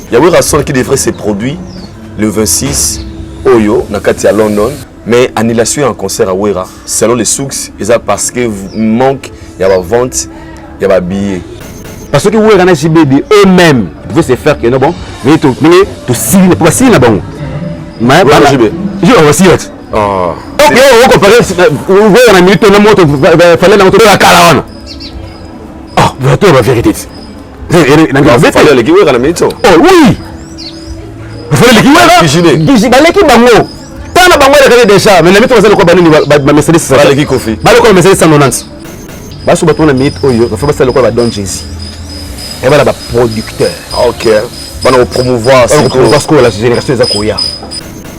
Il y a un son qui devrait se produire le 26 Oyo, à London. Mais annulation en concert à Ouera, selon les sources, c'est parce que manque, il y a la vente, il y a des billets. Parce que Ouera n'a pas eux-mêmes pouvaient se faire que non bon, mais tout signer, pour signer là bon. Mais je vais aussi être. Ok, on compare. Ouera n'a mis ton nom, fallait la moto de la caravane. Oh, voilà la vérité. Il fallait l'équipe Ouera la minute. Oh oui. Il fallait l'équipe Ouera. L'équipe Bango. Tant la Bango est déjà, mais la minute on va le quoi banni ba Mercedes ça. Pas l'équipe Kofi. Ba le quoi Mercedes 190. Ba sous bateau la minute Oyo, il faut pas le quoi ba Don Jay-Z. Et voilà, producteur. Ok. On va promouvoir ce que la génération des Akoya.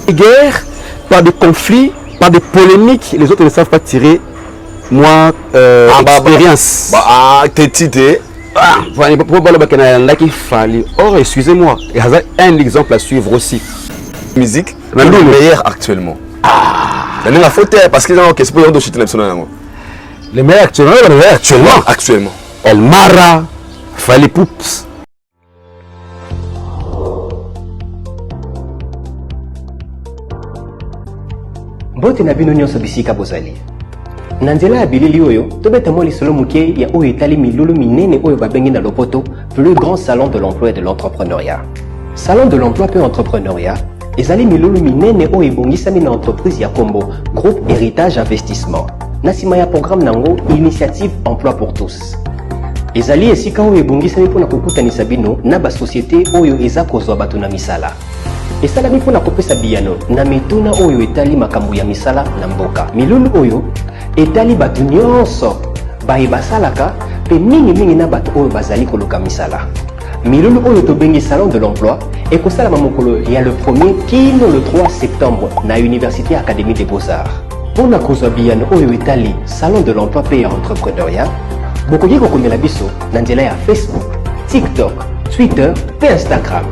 Des guerres, par des conflits, par des polémiques, les autres ne savent pas tirer. Moi, expérience. T'es tité. Or, excusez-moi, il y a un exemple à suivre aussi. Musique, le meilleur actuellement. Il y a faute parce que c'est pour de chuter le meilleur actuellement. Actuellement. El Mara, Fally Poups. Bote na bino nyonso bisika bozali. Na nzela ya bilili oyo, tobeta mwa lisolo muke ya oyo etali milulu minene oyo babengi na lopoto, plus grand salon de l'emploi et de l'entrepreneuriat. Salon de l'emploi et entrepreneuriat, ezali milulu minene oyo ebongisami na entreprise ya Kombo, groupe Héritage Investissement. Na sima ya programme nango Initiative Emploi pour tous. Ezali esika oyo ebongisami mpona kokutanisa bino na ba société oyo eza kozwa bato na misala. Esalami mpona kopesa biyano na mituna oyo etali makambo ya misala na mboka. Milulu oyo etali bato nyonso basalaka pe mingi na bato oyo bazali koluka misala. Milulu oyo tobengi salon de l'emploi ekosala mokolo ya le 1er kino le 3 septembre na Université Académie des Beaux-Arts. Mpona kozwa biyano oyo etali salon de l'emploi pe ya entrepreneuriat, bokoki kokomela biso na nzela ya Facebook, TikTok, Twitter pe Instagram.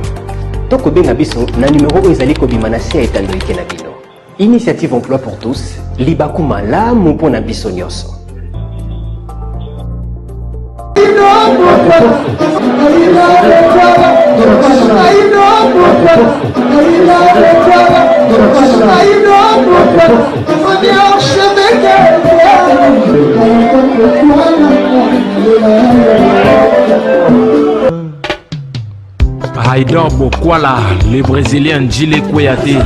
Tokobenga biso na numéro oyo ezali kobima na se ya etandrike na bino. Initiative Emploi pour tous, libaku malamu mpona biso nyonso. Haïdor Bokwala, le Brésilien Djile Kouyaté.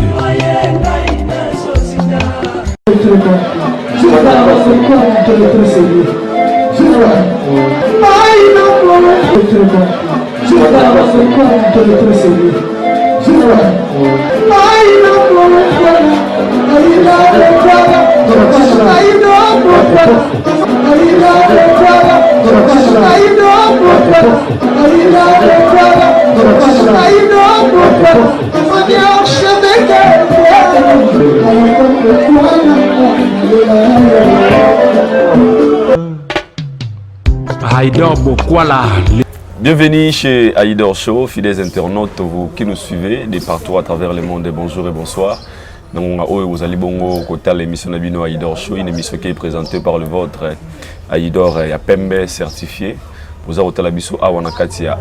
Haïdor Bokwala. Bienvenue chez Haïdor Show, fidèles internautes, vous qui nous suivez de partout à travers le monde. Bonjour et bonsoir. Donc, vous allez bon côté l'émission Nabino Haïdor Show, une émission qui est présentée par le vôtre Haïdor Pembe certifié. Vous avez la biso à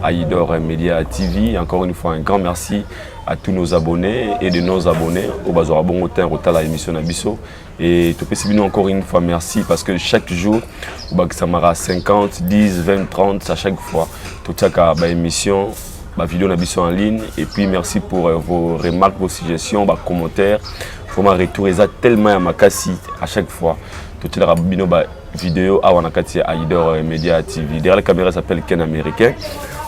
Haïdor Media TV. Encore une fois, un grand merci à tous nos abonnés et de nos abonnés au Bazar bon hôtel la émission Nabiso. Et tout petit encore une fois merci parce que chaque jour ça m'a 50, 10, 20, 30 à chaque fois tout ça bah émission ma vidéo Nabiso en ligne et puis merci pour vos remarques, vos suggestions, vos commentaires. Vraiment retour tellement à ma casse à chaque fois tout ça bino bah vidéo à Wanakati Haïdor Media TV. Derrière la caméra s'appelle Ken Américain.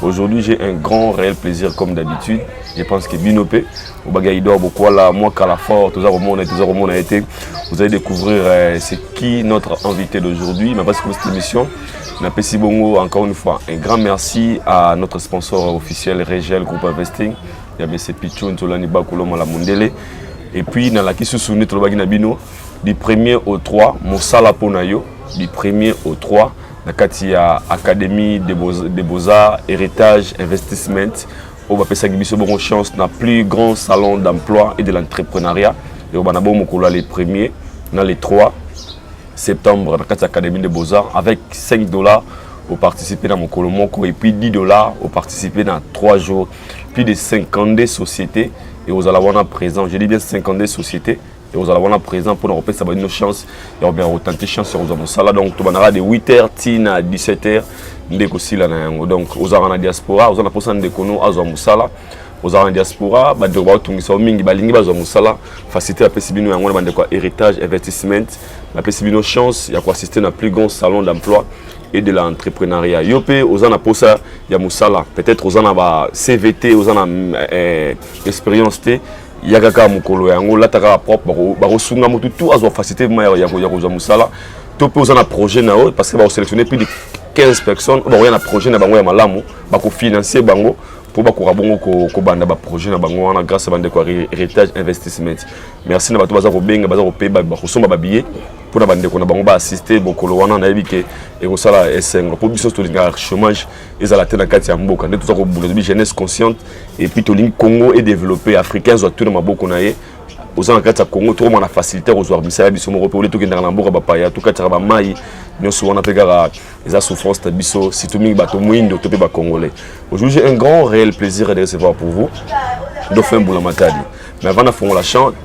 Aujourd'hui, j'ai un grand réel plaisir comme d'habitude. Je pense que Binopé, au Bagaïdor, Bokwala, moi, Calafort, tout ça, on a été. Vous allez découvrir c'est qui notre invité d'aujourd'hui. Mais parce que cette émission, Napesi Bongo, encore une fois, un grand merci à notre sponsor officiel, Regel Group Investing. Il y a M. Pichon, Tolaniba, Koloma, la Mondele. Et puis, dans la question sur notre Bagina du 1er au 3, Moussala Ponayo, du 1er au 3. Nakatia Académie des Beaux-Arts, Héritage Investissement, on va passer une chance dans le plus grand salon d'emploi et de l'entrepreneuriat. Et on va les premiers, dans les 3 septembre, Nakatia Académie des Beaux-Arts, avec $5 pour participer dans mon colomoko et puis $10 pour participer dans 3 jours plus de 52 sociétés et vous allez avoir présent, je dis bien 52 sociétés et vous allez avoir présent pour nous repérer ça va une chance et on va retenter chance sur vous sala donc tu vas de 8h à 17h ndeko sila na yango donc vous avez en diaspora vous avez pour ça ndeko no azo musala vous avez en diaspora ba de ba tungisa mingi balingi bazo musala faciliter la pesibino yango bande quoi héritage investissement la pesibino chance ya quoi assister na plus grand salon d'emploi et de l'entrepreneuriat yopé aux ana pour ça ya musala peut-être aux ana ba CVT aux ana expérience té yakaka mukolo yango lataka propre ba sunga mutu tout azo faciliter ya ko musala to pe aux ana projet na parce que ba sélectionner plus de 15 personnes ba ya na projet na bango ya malamu ba ko financer bango pour ba ko rabongo ko banda ba projet na bango wana grâce à bande ko héritage investissement merci na bato baza ko benga baza ko peba ba ko somba ba billet pour na bande ko na bango ba assister bokolo wana na yebike et ko sala esengo pour biso to linga chômage ezala tena kati ya mboka nde to ko bula bi jeunesse consciente et puis to linga Congo et développer africain zo tout na maboko na ye aux en kati ya Congo to na faciliter aux misala biso mo pour les to kendanga na mboka ba paya to kati ba mai nyonso wana pegara les souffrance ta biso si tout mingi bato mwindo to pe ba congolais aujourd'hui j'ai un grand réel plaisir de recevoir pour vous Dauphin Mbula Matadi mais avant de faire la chante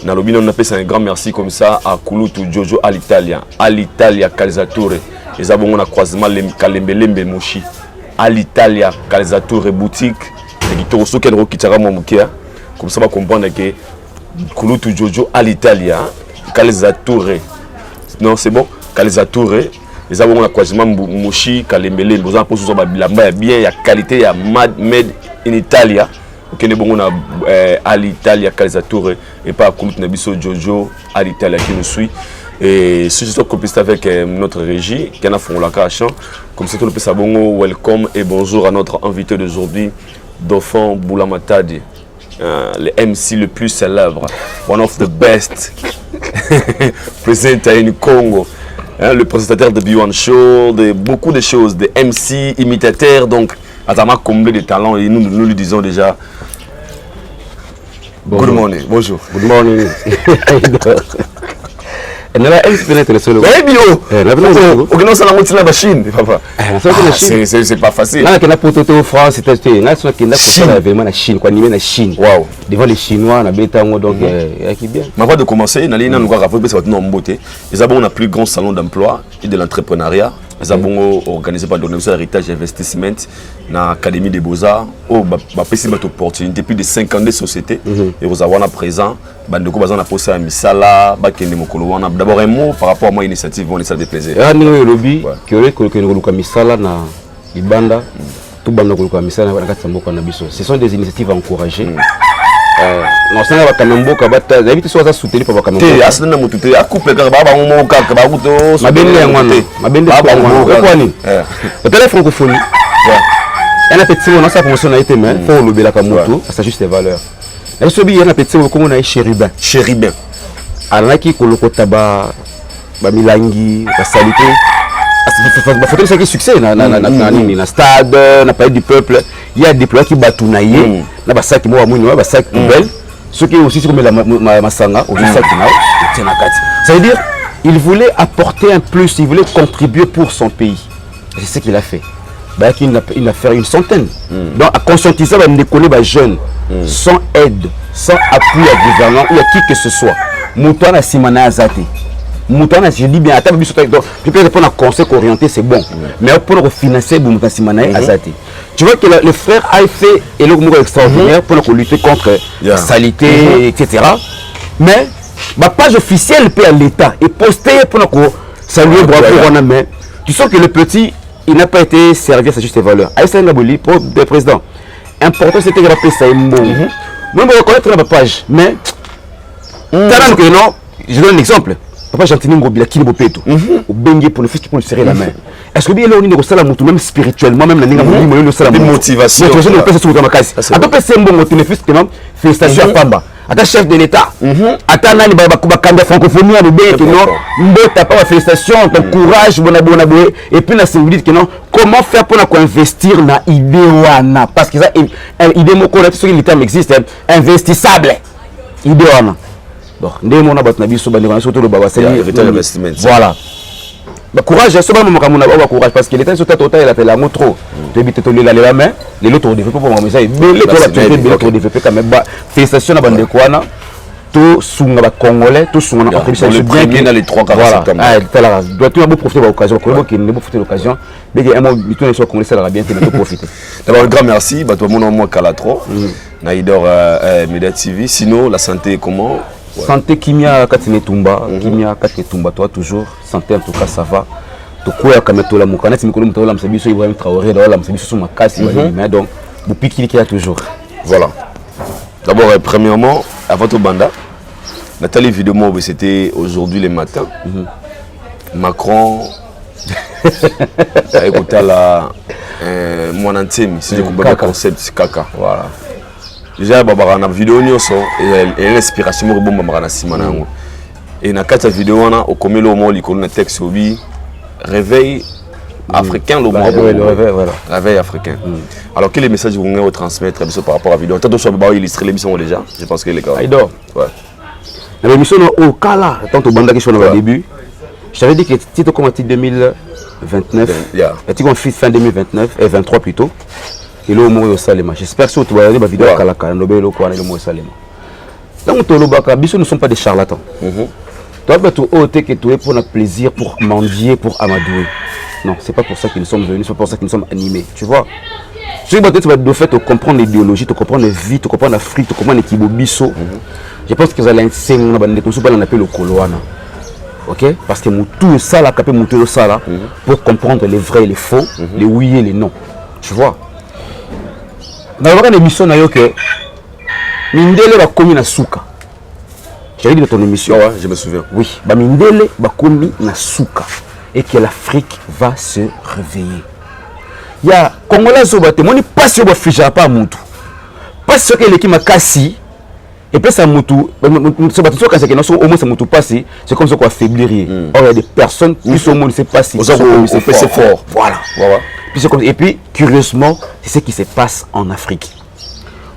na lobby on appelle ça un grand merci comme ça à Kulutu Jojo à l'Italia Calzature les abongo na croisement Kalembelembe Moshi à l'Italia Calzature boutique et qui to so ken ro kitara mo mukia comme ça va comprendre que Kulutu Jojo à l'Italia Calzature non c'est bon Calzature les abongo na croisement Moshi Kalembelembe vous en posez sur bilamba bien il y a qualité il y a made in Italia ok ne bon à l'Italia Calzature et pas comme Nabiso Jojo à l'Italia qui nous suit et si je suis complicité avec notre régie qui en a fait la cache comme c'est tout le pesabongo welcome et bonjour à notre invité d'aujourd'hui Dauphin Mbula Matadi le MC le plus célèbre one of the best présent à une Congo le présentateur de B1 Show de beaucoup de choses de MC imitateur donc Azama comblé de talents et nous lui disons déjà bonjour. Good morning, bonjour. Good morning. Elle n'a pas solo. Eh bien, ok non ça la moitié la machine, papa. C'est pas facile. Là, qu'on a prototype en France, c'était là, c'est qu'on a vraiment la Chine, quoi, animé la Chine. Waouh. Devant les Chinois, on a bêta donc qui bien. Mais avant de commencer, on a nous voir après ça va être beauté. Les abonnés on a plus grand salon d'emploi et de l'entrepreneuriat. Les abonnés organisés par l'organisation Héritage Investissement dans l'Académie des Beaux-Arts. Oh, bah possible opportunité plus de 52 sociétés et vous avez présent. Bandeko bazana posé à misala, bakende mokolo wana. D'abord un mot par rapport à moi initiative, on ça fait plaisir. Ah ningo lobby que le misala na libanda tout banda ko misala na kati mboka na biso. Ce sont des initiatives à encourager. Non ça va kanamboka bata d'habitude soit ça soutenir pour kanamboka. Te asana mututé a couple ka ba mo ka ba buto. Mabende ngwana. Mabende ngwana. Quoi ni? Le téléphone francophonie. Un petit mot dans sa promotion a été mais faut le bela kamoto, ça juste les valeurs. Et ce billet na petit comme on a chérubin. Chérubin. Alaki koloko taba ba milangi, ba salité. Ba photo ça qui succès na stade, na palais du peuple, il y a des déployés qui batunaye, na ba sac mo amunyo, ba sac poubelle. Ceux qui aussi comme la masanga au sac na tient na carte. Ça veut dire il voulait apporter un plus, il voulait contribuer pour son pays. C'est ce qu'il a fait. Bah, il a fait une centaine. Donc, à conscientiser, il a décollé les jeunes sans aide, sans appui à gouvernement ou à qui que ce soit. Moutouana Simana Azate. Moutouana, je dis bien, attends, je peux répondre à conseil orienté, c'est bon. Mais pour financer, Moutouana Simana Azate. Tu vois que le frère a fait et le mouvement extraordinaire pour lutter contre la saleté, etc. Mais ma page officielle paie à l'État et postée pour saluer bravo, mais tu sens que le petit. Il n'a pas été servi à sa juste valeur. Aïssa Ngaboli, pour le président, important c'était de rappeler ça. Moi, je reconnaître la page, mais je donne un exemple. Papa Gentini Ngobila qui n'est pas tout. Au Bengue pour le fils qui peut lui serrer la main. Est-ce que bien là on est au salam même spirituellement, même la ninga motivation. Le salam. Motivation. Motivation de passer sur le camas. À peu près c'est un bon mot. Le fils qui m'a félicitations à Pamba. À ta chef de l'État. À ta nani Babakuba Kanda francophonie à l'Ubé que non. Mbota pas félicitations, ton courage, bon abonné. Et puis la singularité que non. Comment faire pour investir dans l'idéana? Parce que ça, l'idée mot qu'on a sur le terme existe, investissable. Idéana. Bon, nous avons surtout le Baba. Voilà. courage, c'est pas mon courage parce que l'État sur ta total, il a fait la montre trop. Tu évites de la main, les autres développés pour moi, mais les autres développés quand même. Félicitations à Bande Kouana. Tout sunga congolais, tout sunga en bien dans les 3 quarts septembre. Ah, doit-tu avoir profiter de l'occasion, qui ne profiter de l'occasion, mais que un moment bientôt les congolais ça va bien te profiter. D'abord grand merci, bah toi mon nom Kalatro. Naïdor Média TV. Sinon la santé comment? Santé Kimia Katine Tumba, Kimia Katine Tumba toi toujours, santé en tout cas ça va. To quoi comme to la mukana ti mikolo mutaola msabiso Ibrahim Traoré dans la msabiso sur makasi mais donc vous piquez qui a toujours. Voilà. D'abord, premièrement, avant tout banda, Nathalie vidéo c'était aujourd'hui le matin. Macron a écouté la mon antime, si je comprends le concept caca. Voilà. Déjà baba na vidéo nyonso et l'inspiration mo bomba marana simana ngo. Et na kata vidéo wana au komelo mo likolo na texte obi réveil africain, le réveil africain. Alors, quel est le message que vous voulez transmettre par rapport à la vidéo? Tant que vous avez illustré l'émission déjà, je pense que les gars. Aïdor. Ouais. L'émission au cas là, tant que Banda qui sont au début, je t'avais dit que si tu commences en 2029, tu commences fin 2029, et 23 plutôt, et là au moins au Salema. J'espère que tu vas regarder ma vidéo à Kalaka, Nobel au Kouane, le mot Salema. Donc, nous ne sommes pas des charlatans. Tu vas tout ôter que tu es pour notre plaisir, pour mendier, pour amadouer. Non, c'est pas pour ça que nous sommes venus, c'est pour ça que nous sommes animés. Tu vois? Je vais de fait comprendre l'idéologie, te comprendre la vie, te comprendre l'Afrique, te comprendre l'équipe Bisso. Je pense que vous allez enseigner, on appelle le Koloana. Ok? Parce que tout ça, là, pour comprendre les vrais et les faux, les oui et les non. Tu vois? Dans une émission, que Mindele va commis na souka. J'ai dit de ton émission. Ouais, je me souviens. Oui, Mindele va commis na souka. Et que l'Afrique va se réveiller. Il y a Congolais qui ont dit pas si on ne pas Moutou. Pas si l'équipe m'a cassé. Et puis ça Moutou, au moins ça Moutou passé, c'est comme ça qu'on affaiblir. Or il y a des personnes qui sont ne sait pas si c'est fort. Voilà. Et puis curieusement, c'est ce qui se passe en Afrique.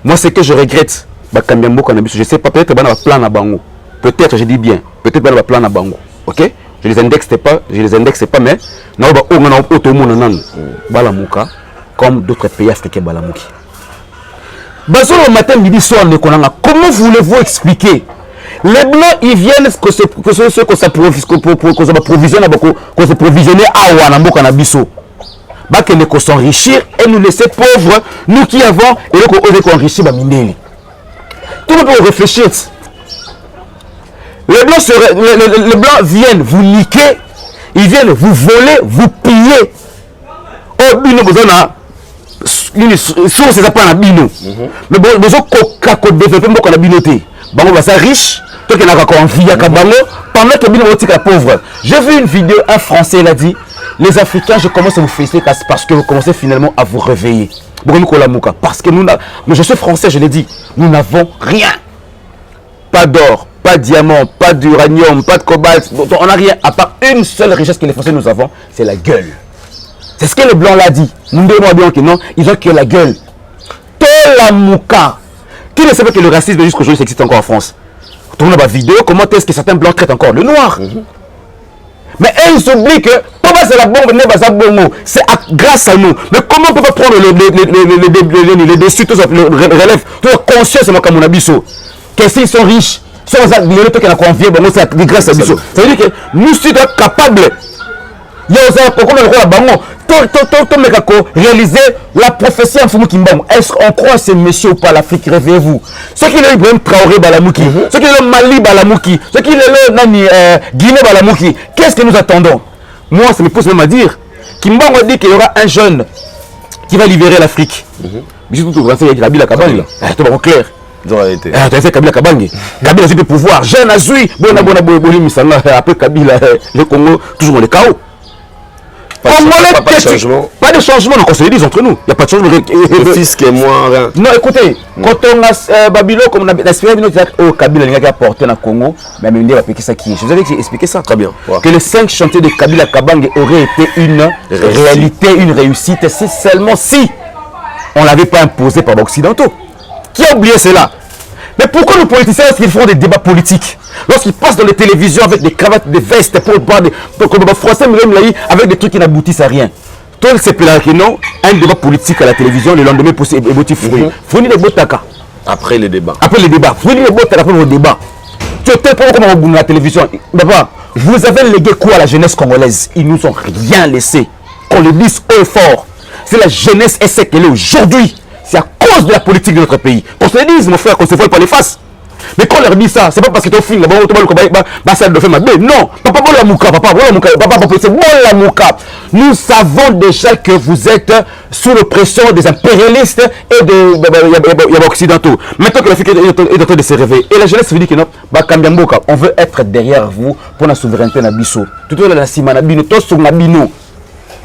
Moi ce que je regrette, je sais pas, peut-être qu'il y a un plan à Bango. Peut-être, je dis bien, peut-être qu'il y a un plan à Bango. Ok? Je les indexe pas, mais on a Balamuka comme d'autres pays africains Balamuki. Le matin, midi, soir, comment voulez-vous expliquer? Les blancs, ils viennent qu'on se provisionner à Wanamboka Nabiso. Qu'on s'enrichir et nous laisser pauvres, nous qui avons, et nous qu'on enrichir Mindeli. Tout le monde peut réfléchir. Les blancs viennent vous niquer, ils viennent vous voler, vous piller. Oh, bino besoin une source c'est pas un bino. Mais bon, besoin qu'on développe beaucoup la binoté. Bango va ça riche, toi qui n'a pas envie à Kabango, pendant que bino est pauvre. J'ai vu une vidéo, un Français il a dit, les Africains, je commence à vous féliciter parce que vous commencez finalement à vous réveiller. Parce que nous, je suis français, je l'ai dit, nous n'avons rien. Pas d'or, pas de diamant, pas d'uranium, pas de cobalt. On n'a rien, à part une seule richesse que les Français nous avons, c'est la gueule. C'est ce que le blanc l'a dit. Nous devons bien que non, ils ont que la gueule. Tolamouka. Qui ne sait pas que le racisme jusqu'aujourd'hui existe encore en France? Tournez ma vidéo, comment est-ce que certains blancs traitent encore le noir? Mais ils s'oublient que c'est la bombe, c'est grâce à nous. Mais comment on peut pas prendre les dessus, tout ça, le relève, toute la conscience de mon abisso? Que s'ils sont riches, sans les autres qui ont confié, c'est grâce à Bisso. Ça veut dire que nous sommes capables. Il y a aussi un bango. Réaliser la prophétie en Fumu Kimbam. Est-ce qu'on croit ces messieurs ou pas l'Afrique? Réveillez-vous. Ceux qui l'ont Ibrahim Traoré Balamouki, ceux qui l'ont Mali Balamouki, ceux qui l'ont Guinée Balamouki, qu'est-ce que nous attendons? Moi, ça me pousse même à dire Kimbam a dit qu'il y aura un jeune qui va libérer l'Afrique. Mais surtout, vous pensez qu'il y a Kabila Kabang. C'est pas clair. Tu as fait Kabila Kabang. Kabila a eu le pouvoir. Jeune a joué. Après Kabila, le Congo, toujours le chaos. Pas de changement, on se le dit entre nous. Il n'y a pas de changement. Le fisc est moins rien. Non, écoutez, quand on a Babylone, comme on a espéré au Kabila, il a apporté dans Congo, mais il va appliquer ça qui est. Je vous avais expliqué ça. Très bien. Que les 5 chantiers de Kabila Kabang auraient été une réalité, une réussite, si seulement si on ne l'avait pas imposé par les Occidentaux. Qui a oublié cela? Mais pourquoi nos politiciens, lorsqu'ils font des débats politiques, lorsqu'ils passent dans les télévisions avec des cravates, des vestes, pour comme français, avec des trucs qui n'aboutissent à rien? Toi, c'est que non, un débat politique à la télévision, le lendemain, c'est émotif. Fournir les botaka. Après les débats. Après les débats. Fournir les botaka après vos débats. Tu es pas comme on la télévision. Papa, vous avez légué quoi à la jeunesse congolaise? Ils nous ont rien laissé. Qu'on le dise haut et fort. C'est la jeunesse est ce qu'elle est aujourd'hui. C'est à cause de la politique de notre pays. Qu'on se le dise, mon frère, qu'on se voit pas les faces. Mais quand on leur dit ça, c'est pas parce que ton film, non, papa, nous savons déjà que vous êtes sous l'oppression des impérialistes et des occidentaux. Maintenant que la fille est en train de se réveiller, et la jeunesse se dit que non, on veut être derrière vous pour la souveraineté Nabiso. Tout le monde a la Nabino, tous sur Nabino.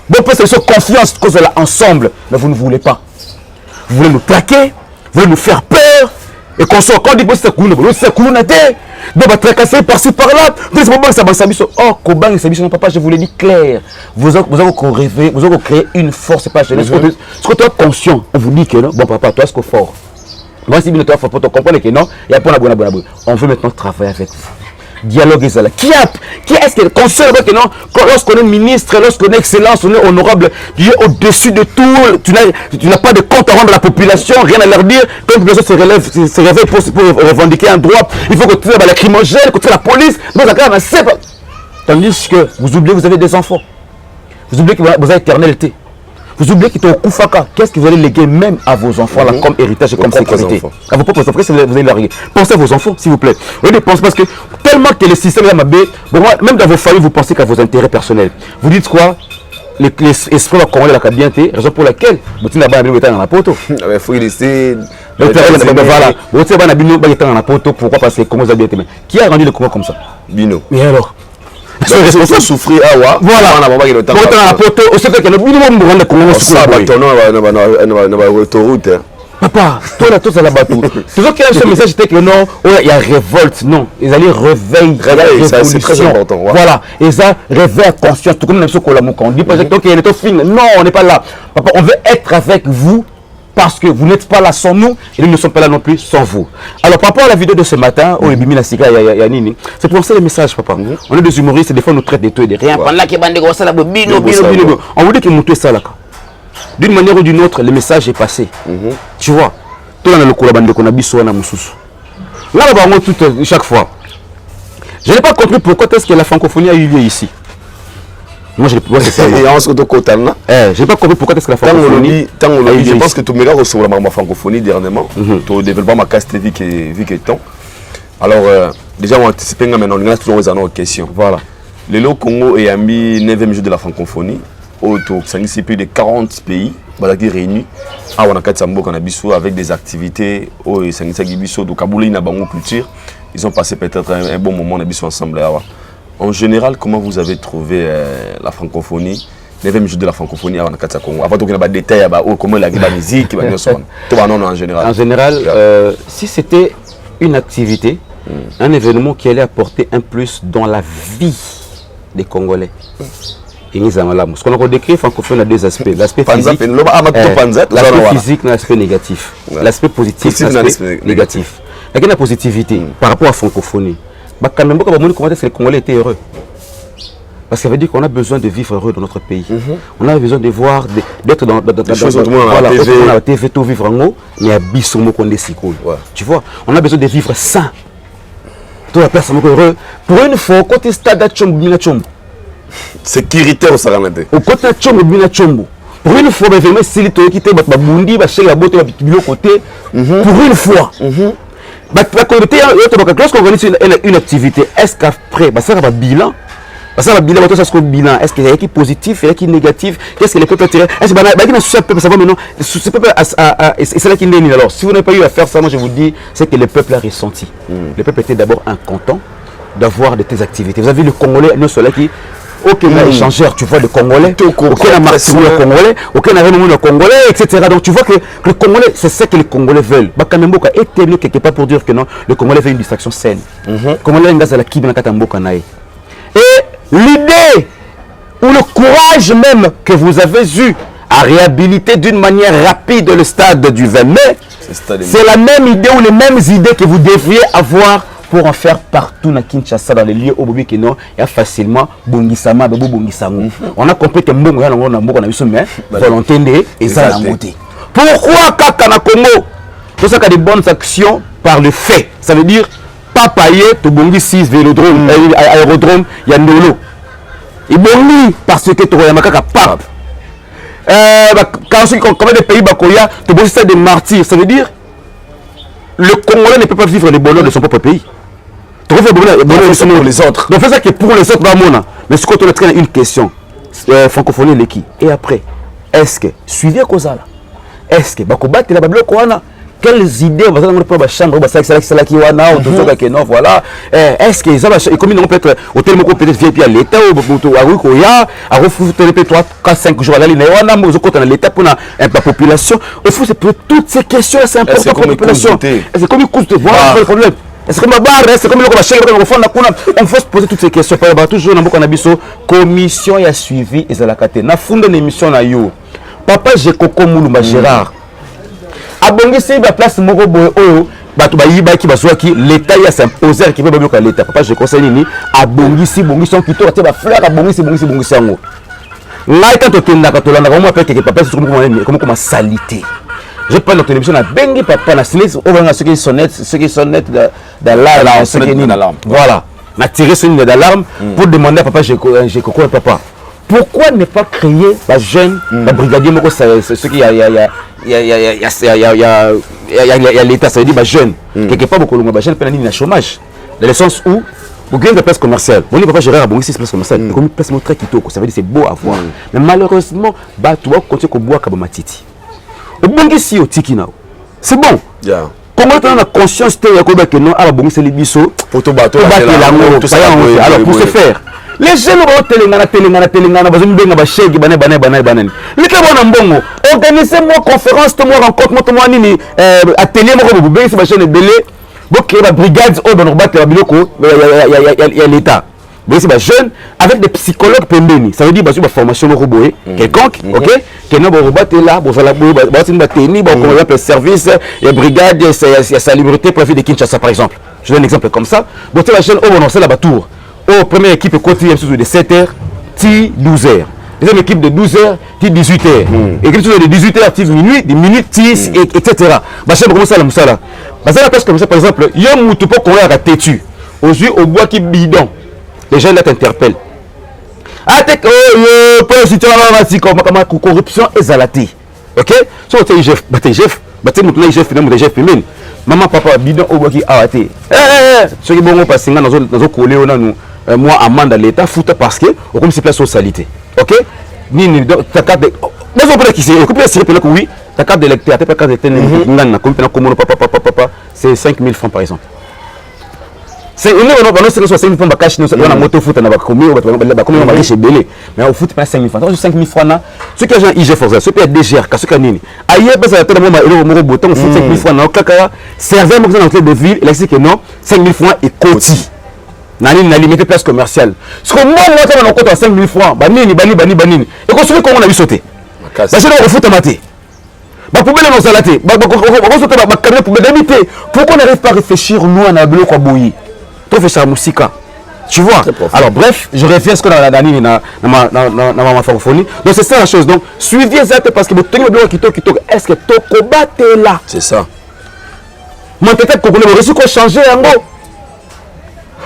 Bon, peut être confiance, cause là ensemble, mais vous ne voulez pas. Vous voulez nous plaquer, vous voulez nous faire peur. Et qu'on soit quand on dit que c'est cool, c'est cool, on va tracasser par-ci par-là. Oh, Koban et Sabiso, papa, je vous l'ai dit clair. Vous avez créé une force, c'est pas jeunesse. Ce que tu es conscient, on vous dit que non, bon papa, toi, est-ce que fort? Moi, si vous êtes fort, pour te comprendre que non, il y a pas de bonne. On veut maintenant travailler avec vous. Dialogue est là. Qui est-ce que conscient que non, lorsqu'on est ministre, lorsqu'on est excellence, on est honorable, tu es au-dessus de tout, tu n'as pas de compte à rendre à la population, rien à leur dire. Quand une personne se réveille pour revendiquer un droit, il faut que tu aies la lacrymogène, que tu aies la police, tandis que vous oubliez, vous avez des enfants. Vous oubliez que vous avez éternalité. Vous oubliez qu'il est au Koufaka. Qu'est-ce que vous allez léguer même à vos enfants là, comme héritage et comme sécurité? À vos propres enfants. Qu'est-ce que vous allez leur léguer? Pensez à vos enfants, s'il vous plaît. Oui, pensez parce que tellement que le système est mabé, même dans vos familles, vous pensez qu'à vos intérêts personnels. Vous dites quoi? L'esprit va commander la cabineté, raison pour laquelle vous êtes dans la poteau. Il faut y laisser. Voilà. Vous êtes dans la poteau. Pourquoi? Parce que comment vous avez été. Qui a rendu le Congo comme ça? Bino. Mais alors? Il faut souffrir. Voilà. Papa, toi là, tout ça là-bas, tout. C'est sûr qu'il y a ce message, c'était que non, il y a révolte, non. Ils allaient réveiller, c'est très important. Voilà, et ça, réveille conscience, tout comme ce qu'on l'a on dit pas que il est au film. Non, on n'est pas là. Papa, on veut être avec vous parce que vous n'êtes pas là sans nous et nous ne sommes pas là non plus sans vous. Alors, par rapport à la vidéo de ce matin, où Bimi Nasika et Nini, c'est pour ça le message, papa. On est des humoristes et des fois, on nous traite de tout et de rien. Pendant qu'il y a des gros salabos, bino. On vous dit que nous tous ça là. D'une manière ou d'une autre, le message est passé. Tu vois, tout le monde a le là, chaque fois. Je n'ai pas compris pourquoi est-ce que la francophonie a eu lieu ici. Moi, je n'ai pas compris pourquoi est-ce que la francophonie a eu lieu. Je pense que tout le monde reçoit la francophonie dernièrement. Tout développement ma casse vie qui est temps. Alors, déjà, on anticipe maintenant, on a toujours des questions. Voilà. Le Congo est mis 9e jour de la francophonie. Autour, c'est plus de 40 pays réunis avec des activités culture. Ils ont passé peut-être un bon moment ensemble. En général, comment vous avez trouvé la francophonie, 9e jour de la francophonie avant de avoir des détails comment la musique en général. En général, si c'était une activité, un événement qui allait apporter un plus dans la vie des Congolais. Ce qu'on a décrit, francophonie a deux aspects. L'aspect physique, et l'aspect négatif. L'aspect positif, l'aspect négatif. La positivité par rapport à la francophonie, comment est-ce que les Congolais étaient heureux? Parce que ça veut dire qu'on a besoin de vivre heureux dans notre pays. On a besoin de voir, d'être dans la TV, tout vivre en haut, mais à Bissomo qu'on est. Tu vois, on a besoin de vivre sain. Toute la personne heureux. Pour une fois, quand tu es stade à Tchombo, sécurité au Saramate. Au côté de Tchombo. Pour une fois, si les qui étaient Babundi, chez la beauté, côté, pour une fois. Lorsqu'on organise une activité, est-ce qu'après, ça va bilan? Ça va bilan, est-ce qu'il y a qui positif, il y a qui négatif? Qu'est-ce que les peuples attirent? Est-ce que ça va maintenant? Ce peuple, c'est là qu'il est. Alors, si vous n'avez pas eu à faire ça, moi je vous dis, c'est que le peuple a ressenti. Le peuple était d'abord incontent d'avoir de telles activités. Vous avez vu le Congolais, nous sommes là qui. Aucun échangeur, tu vois, le Congolais, aucun marché le Congolais, aucun événement le Congolais, etc. Donc tu vois que le Congolais, c'est ça que les Congolais veulent. Bakamemboka est terminé quelque part pour dire que non, le Congolais veut une distraction saine. Le Congolais est la kibe Katamboka nae. Et l'idée ou le courage même que vous avez eu à réhabiliter d'une manière rapide le stade du 20 mai. C'est la même idée ou les mêmes idées que vous devriez avoir pour en faire partout dans Kinshasa, dans les lieux au Bobi Keno, il y a facilement Bongisama, Bebo Bongisango. On a compris que Mbongo, on a eu ce mais volonté et ça a monté. Pourquoi Kaka Congo? Tout ça, des bonnes actions par le fait. Ça veut dire, pas payer, tu bongi 6 vélodromes, aérodrome, il y a Nolo. Il bongi parce que tu as un pape. Quand des pays Bakoya, tu bongi ça des martyrs. Ça veut dire, le Congolais ne peut pas vivre le bonheur de son propre pays. Tu veux le bonheur pour les autres. Donc, c'est ça que pour les autres, mais ce qu'on te traîne une question. Francophonie, les qui? Et après, est-ce que, suivez Kozala, est-ce que Bakobat et la Babylone Koana, quelles idées on va dans la chambre, voilà. Est-ce que ça comme ils peut être au tel moment peut-être vient à l'État ou à Rukoya, à refouler peut-être 3, 4, 5 jours à l'année, on a aux côtés de l'État pour la population. Au fond, c'est pour toutes ces questions, c'est important pour la population. C'est comme une course de voir le problème. C'est comme la barre, c'est comme le chèque, on faut se poser toutes ces questions. Par exemple, toujours dans le Bokanabisso, commission y a suivi et ça l'a caté. Na fondé une émission na yo. Papa j'ai Coco Moulumba Gérard. Abongi c'est la place moko boy oyo bato ba yiba ki bazwa ki l'état ya s'imposer qui veut bien que l'état. Papa je conseille nini abongi si bongi son kito ate ba fleur abongi si bongi sango. Ngai quand to tenda ka to landa ko mo peke que papa c'est comme salité. Je parle de télévision à Bengi papa na sinis on va ceux qui sonnette d'alarme. Voilà. Na tiré sonnette d'alarme pour demander à papa j'ai Coco papa. Pourquoi ne pas créer la jeune, la brigadier Moko, ce qui y a l'État, ça veut dire jeune. Quelque part, beaucoup de jeunes peuvent aller chômage. Dans le sens où, vous gagnez de place commerciale. Vous n'avez pas Gérard Abongi, c'est place commerciale. Vous avez une place très kitoko, ça veut dire c'est beau à voir. Mais malheureusement, tu vas continuer à boire comme Matiti. Au bon ici au Tikinao. C'est bon. Comment tu as la conscience que non, à la Bongi, c'est les bisous. Pour te battre, alors pour se faire. Les jeunes vont Télégana, organisez-moi conférence, moi rencontre, moi nini, atelier, moi c'est ma chaîne belé, vous créez la brigade, il y a l'État. C'est des jeunes avec des psychologues pembeni. Ça veut dire que formation quelconque, ok? Qui n'a pas là, pour faire la service, la brigade, sa liberté pour la vie de Kinshasa par exemple. Je donne un exemple comme ça. Bon, c'est la chaîne, on lance la tour. Première équipe continue de 7h, 12h. Deuxième équipe de 12h, 18h. Équipe de 18h, minuit, de minutes, etc. Ma chaîne commence à la moussala. Parce que comme ça, par exemple, il y a un moutou pour qu'on a têtu. Aujourd'hui, au bois qui bidon. Les gens là t'interpellent. Ah, t'es corruption et zalati. Ok? Si on t'es Jeff, Jeff, maman, papa, bidon, au bois qui a raté. Ceux qui vont passer dans nos collés, moi, amende à l'État, fout parce que, comme c'est place aux salités. Ok? Ta carte de. Oui, ta carte d'électeur, ta carte d'électeur, c'est 5 000 francs par exemple. C'est une moto foot na bakomi on riche belé mais au foot pas 5 000 francs. 5 000 francs là ceux qui ont IG Forza ceux qui ont DGR ceux qui ont nini aïe parce que tout le monde a bouton foot 5 000 francs na kaka serveur dans l'hôtel de ville il a dit que non 5 000 francs et côté na limité place commerciale ce que moi on compte à 5 000 francs banini et construire comment on a vu sauter parce que on foot maté ba poubelle dans salaté ba sauter ba camion poubelle d'habiter pourquoi on n'arrive pas à réfléchir nous on a bloqué boyi tout fait ça musica. Tu vois. Alors bref, je reviens à ce qu'on a dans ma francophonie. Donc c'est ça la chose. Donc suivez ça parce que vous tenez le qui est-ce que Tokoba est là? C'est ça. Mon tête qu'on a reçu qu'on changer en gros.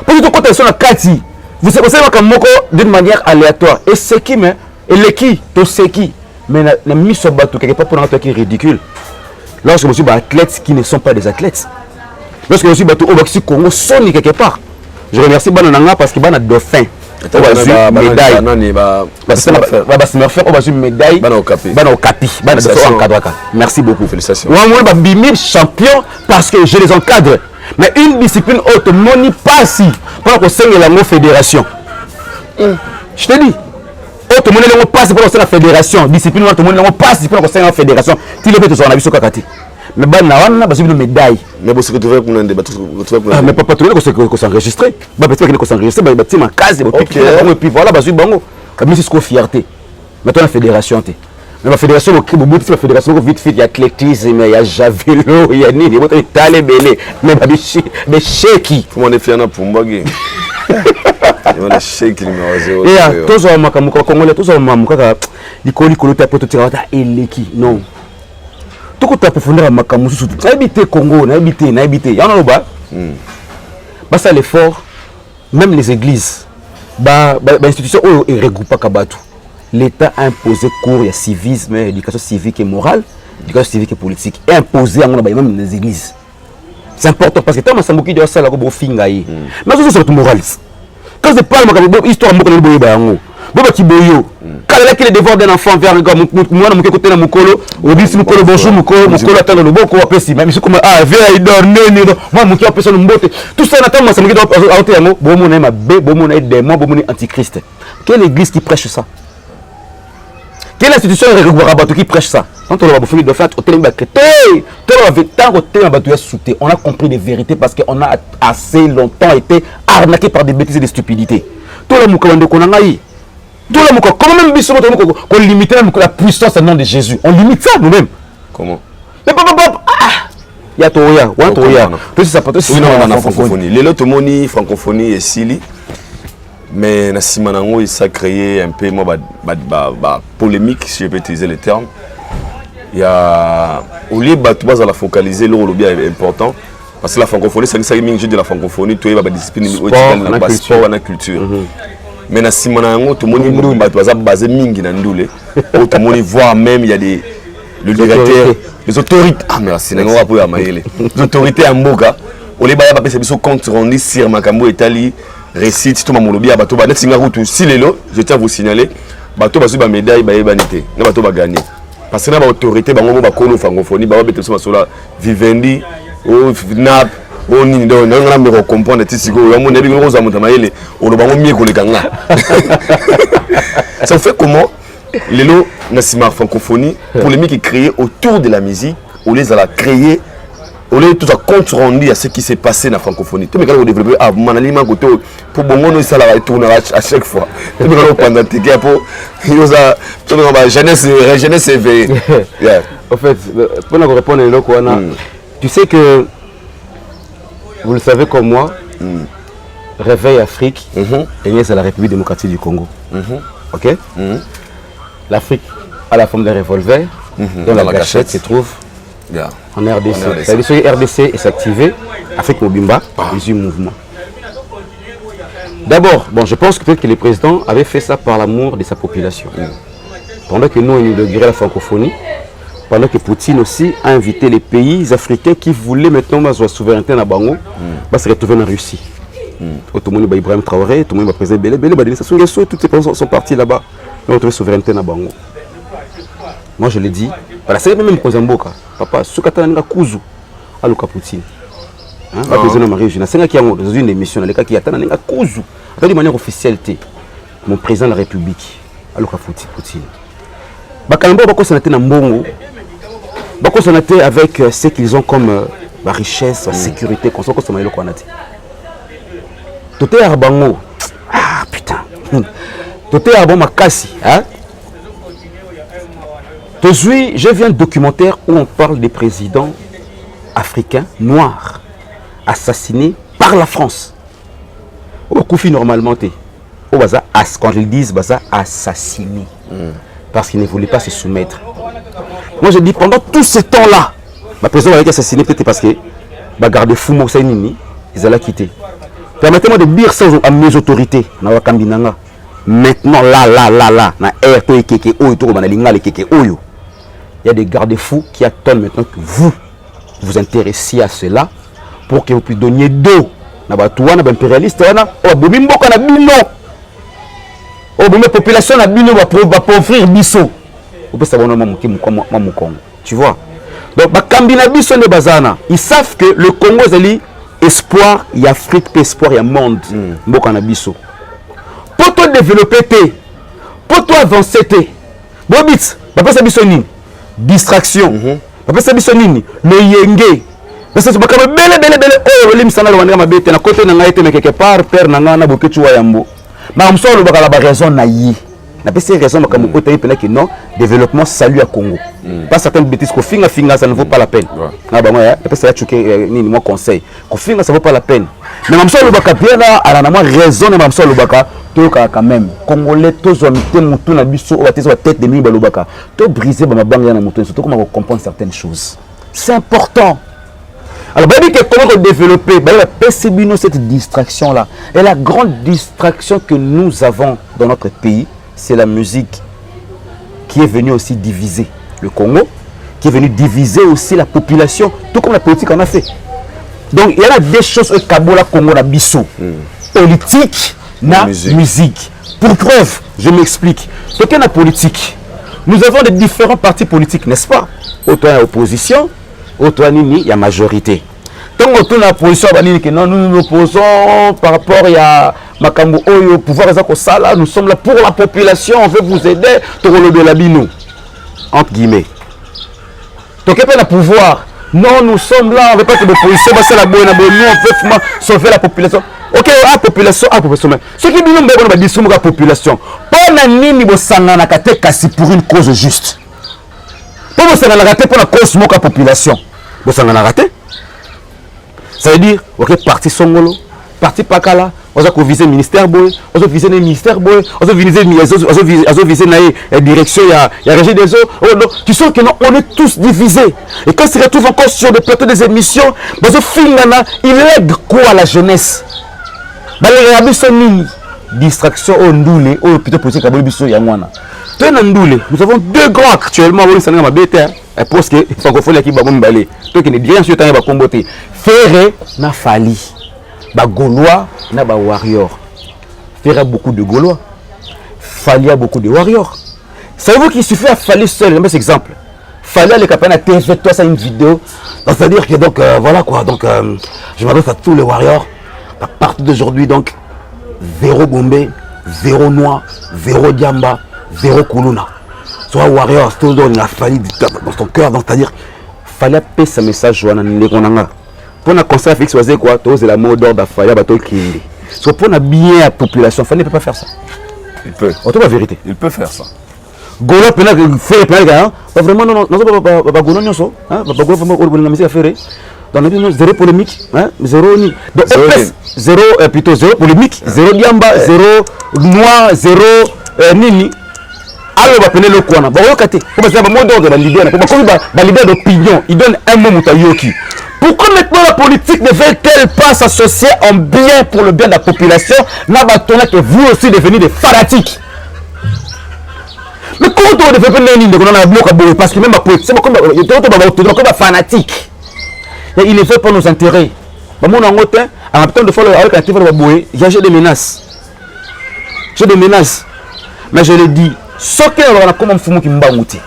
Pour que tu sur la Kati, vous savez comme moko d'une manière aléatoire. Et c'est qui mais et les qui, tout c'est qui. Mais la mise sur bateau quelque part pour un truc qui est ridicule. Lorsque je suis athlètes qui ne sont pas des athlètes. Lorsque je suis battu au Baxi Congo, sonne quelque part. Je remercie Banananga parce qu'il y a un dauphin. On va une médaille. Merci beaucoup. Félicitations. On va bimir champion parce que je les encadre. Mais une discipline haute, moni pas si. Pour qu'on saigne la fédération. Je te dis. Autre monde ne passe pour la fédération. Discipline autre monde ne passe pour la fédération. Tu le fais tout ça, on a vu ce kakati. Mais ben là on a besoin de médaille mais vous que tu veux qu'on ait des mais pas tout le monde qu'on s'enregistrer bah peut-être qu'on s'enregistrer bah bâtir ma case et puis voilà bah bango comme si c'est fierté maintenant la fédération la fédération, la fédération vite fait, il y a athlétisme, il y a javelot, il y a nini, il y a talé belé, mais sheki. Comment on est fier pour moi? Il y a sheki numéro 0. Et tous les Makamuka congolais, tous les Makamuka, les colis tapent tout tirant à Eleki. Non. Tout le temps profondeur à Makamusu, n'habiter Congo, n'habiter, il y en a là-bas. Bah ça l'effort, même les églises, bah institution où regroupe pas Kabatou. L'État a imposé cours, il y a civisme, éducation civique et morale, éducation civique et politique, et imposé à même les églises. C'est important parce que tant que ça doit ça là comme fingaï. Mais ça c'est moraliste. Quand je parle de l'histoire de mon boy bango, boba kiboyo. Quand il a les devoirs d'un enfant vers le gars, moi na côté na mukolo, au bis mukolo bonjour mukolo attend le boko après si même si comme ah viens il dort non moi muki après son mbote. Tout ça n'attend moi ça me doit auto yango, bomo na mabe, bomo na démon, bomo na antichrist. Quelle église qui prêche ça? Quelle institution qui prêche ça? Quand on doit faire on a compris les vérités parce qu'on a assez longtemps été arnaqué par des bêtises et des stupidités. Tout le monde qu'on a eu. Tout le monde, comment même qu'on limite la puissance au nom de Jésus? On limite ça nous-mêmes. Comment? Mais il y a Toya, tout ça peut être la francophonie. Les autres moni francophonie et Sili. Mais Nassimanango, il s'est créé un peu polémique, si je peux utiliser le terme. Il y a au lieu de la focaliser, le rôle est important. Parce que la francophonie, c'est un jeu de la francophonie, tu as des disciplines de sport et la culture. Mais Nassimanango, tout le monde est basé mingi dans Ndoulé. Tout le monde voit même, il y a le directeur, les autorités. Ah, merci, les autorités en Boga. Au lieu de faire des comptes rendus sur Makambo Italie. Récite tout le monde bien bateau banet singa route si lelo je tiens à vous signaler bateau basu ba médaille ba ebanité na bateau ba gagner parce que na ba autorité bango ba kono francophonie ba beto so la Vivendi o FNAP o nini do na ngana me comprendre tisiko yo mo nebi ko za mutama yele o lo bango mie ko le kanga ça fait comment lelo na sima francophonie polémique est créée autour de la musique ou les a créer on est tout à compte rendu à ce qui s'est passé dans la francophonie. Tout le monde a développé à Manalima pour bon nous ça la tourner à chaque fois. Tout le monde pendant que pour la jeunesse éveillée. En fait, pour nous répondre à l'autre, tu sais que vous le savez comme moi, Réveil Afrique est né à la République démocratique du Congo. Ok? L'Afrique a la forme d'un revolver, dans la gâchette se trouve. En RDC. Ça veut dire que RDC est activé, Afrique Mobimba, les mouvements. D'abord, bon, je pense que peut-être que le président avait fait ça par l'amour de sa population. Pendant que nous, on inaugurait la francophonie, pendant que Poutine aussi a invité les pays africains qui voulaient maintenant la souveraineté dans Bango, se retrouver en Russie. Tout le monde, Ibrahim Traoré, tout le monde, le président Belé, toutes ces personnes sont partis là-bas, on a retrouvé la souveraineté dans Bango. Moi je l'ai dit, voilà, c'est même Kozamboka. Papa, ce que tu as Kuzu, à Luka Poutine. Le président Marie-Eugène, c'est dans une émission, dans le cas qui attend, il y a Kuzu. De manière officielle, mon président de la République, à Luka Poutine. Bakalamba, Bako Sanate Nambongo, Bako Sanate avec ce qu'ils ont comme la richesse, la sécurité, qu'on soit comme le Kwanati. Tout est à Bango. Ah putain. Tout est à Bango Makasi. Aujourd'hui, j'ai vu un documentaire où on parle des présidents africains noirs assassinés par la France. Au Koufi normalement, quand ils disent assassinés, parce qu'ils ne voulaient pas se soumettre. Moi je dis pendant tout ce temps-là, ma président a été assassiné peut-être parce que garde fou Moussaïnini, ils allaient quitter. Permettez-moi de dire ça à mes autorités. Maintenant là, na RT Keke Oyo, il y a des garde-fous qui attendent maintenant que vous vous intéressiez à cela pour que vous puissiez donner d'eau. Na batuana impérialiste wana o bomimboka na bino. O bomé population na bino va offrir biso. On peut savoir mon Congo. Tu vois. Donc bakambi na biso ne bazana, ils savent que le Congo c'est espoir, il y a Afrique, espoir, il y a monde. Mboka na biso. Pour toi développer pour toi avancer Bobit, papa ça biso nini? Distraction. Papa ça biso nini? Le yenge. Parce que bakaba bele oh limsana le wanga mabete na côté na ngaite mais quelque part père na ngana boketu wa yambo. Ma msolo bakala ba raison na yi. n'a pas ces raisons que non, développement salut à Congo. Pas certaines bêtises qu'on finga ça ne vaut pas la peine. Ah bah moi, ça va choquer ni moi conseil. Qu'on finga ça vaut pas la peine. Mais même ça le baka bien là, à la raison même ça le baka, to quand même. Congolais tous ont mis mutu na biso ou la tête de nuit ba le baka. To briser ba mabanga na mutu surtout comment on comprend certaines choses. C'est important. Alors, comment développer cette distraction-là. Et la grande distraction que nous avons dans notre pays, c'est la musique qui est venue aussi diviser le Congo, qui est venue diviser aussi la population, tout comme la politique en a fait. Donc, il y a des choses au Kabola Congo, la Bissau. Politique, na musique. Pour preuve, je m'explique. Ce qu'est la politique, nous avons des différents partis politiques, n'est-ce pas? Autant il y a opposition, autant il y a majorité. Tant que la position que nous nous opposons par rapport à Makambo Oyo, pouvoir là, nous sommes là pour la population, on veut vous aider, de la bino. Entre guillemets. Donc il y a le pouvoir. Non, nous sommes là, on ne veut pas que l'opposition, c'est la bonne, nous on veut sauver la population. Ok, la population, ce qui dit que la population, pas nani bo sangana kate kasi pour une cause juste. Pas bo sangana raté pour la cause de la population. Bo sangana raté. Ça veut dire, ok, parti Songolo, parti Pakala, on va viser le ministère boy, on va viser le ministère boy, on va viser la direction, il y a régie des eaux. Tu sens que non, on est tous divisés. Et quand ils se retrouvent encore sur des plateaux des émissions, il aide quoi à la jeunesse? Distraction au Ndoulé, au plutôt politique à Bolibiso Yamwana. Nous avons deux grands actuellement, et pour ce qui est francophone qui va balé. Donc il est bien sûr va combattre. Ferré n'a Fali. Ba Gaulois n'a ba warrior. Ferré a beaucoup de Gaulois. Fali a beaucoup de warriors. Savez-vous qu'il suffit à Fali seul, un exemple. Fali a les capables à téléviser toi ça une vidéo. C'est-à-dire que donc voilà quoi. Donc je m'adresse à tous les warriors. À partir d'aujourd'hui donc zéro Gombe, zéro Noir, zéro Diamba, zéro Kuluna. Soit warrior, c'est tout a fallu dans ton cœur, c'est-à-dire fallait payer ce message pour la conseil fixe c'est quoi, c'est la mot d'ordre fallait bateau qui soit pour la bien la population, fallait pas faire ça. Il peut. Autant la vérité. Il peut faire ça. Golo pena fait pas vraiment non pas Golo non so, hein, pas Golo vraiment on a faire dans le zéro polémique, hein, zéro ni. Donc zéro plutôt zéro polémique, zéro diamba, zéro noir, zéro nini. Alors va prendre le coin. Bah regardez, comment ça va mot d'ordre de leader, comme ba leader d'opinion, il donne un mot mutayoki. Pourquoi maintenant la politique ne veut-elle pas s'associer en bien pour le bien de la population? N'a pas tourné que vous aussi devenez des fanatiques. Mais comment on devait faire une ligne de parce que même la politique, c'est comme un fanatique. Il ne fait pas nos intérêts. En même temps de faire avec la TV de j'ai des menaces. J'ai des menaces. Mais je le dis, ce qui est comme un fou qui m'a mouti.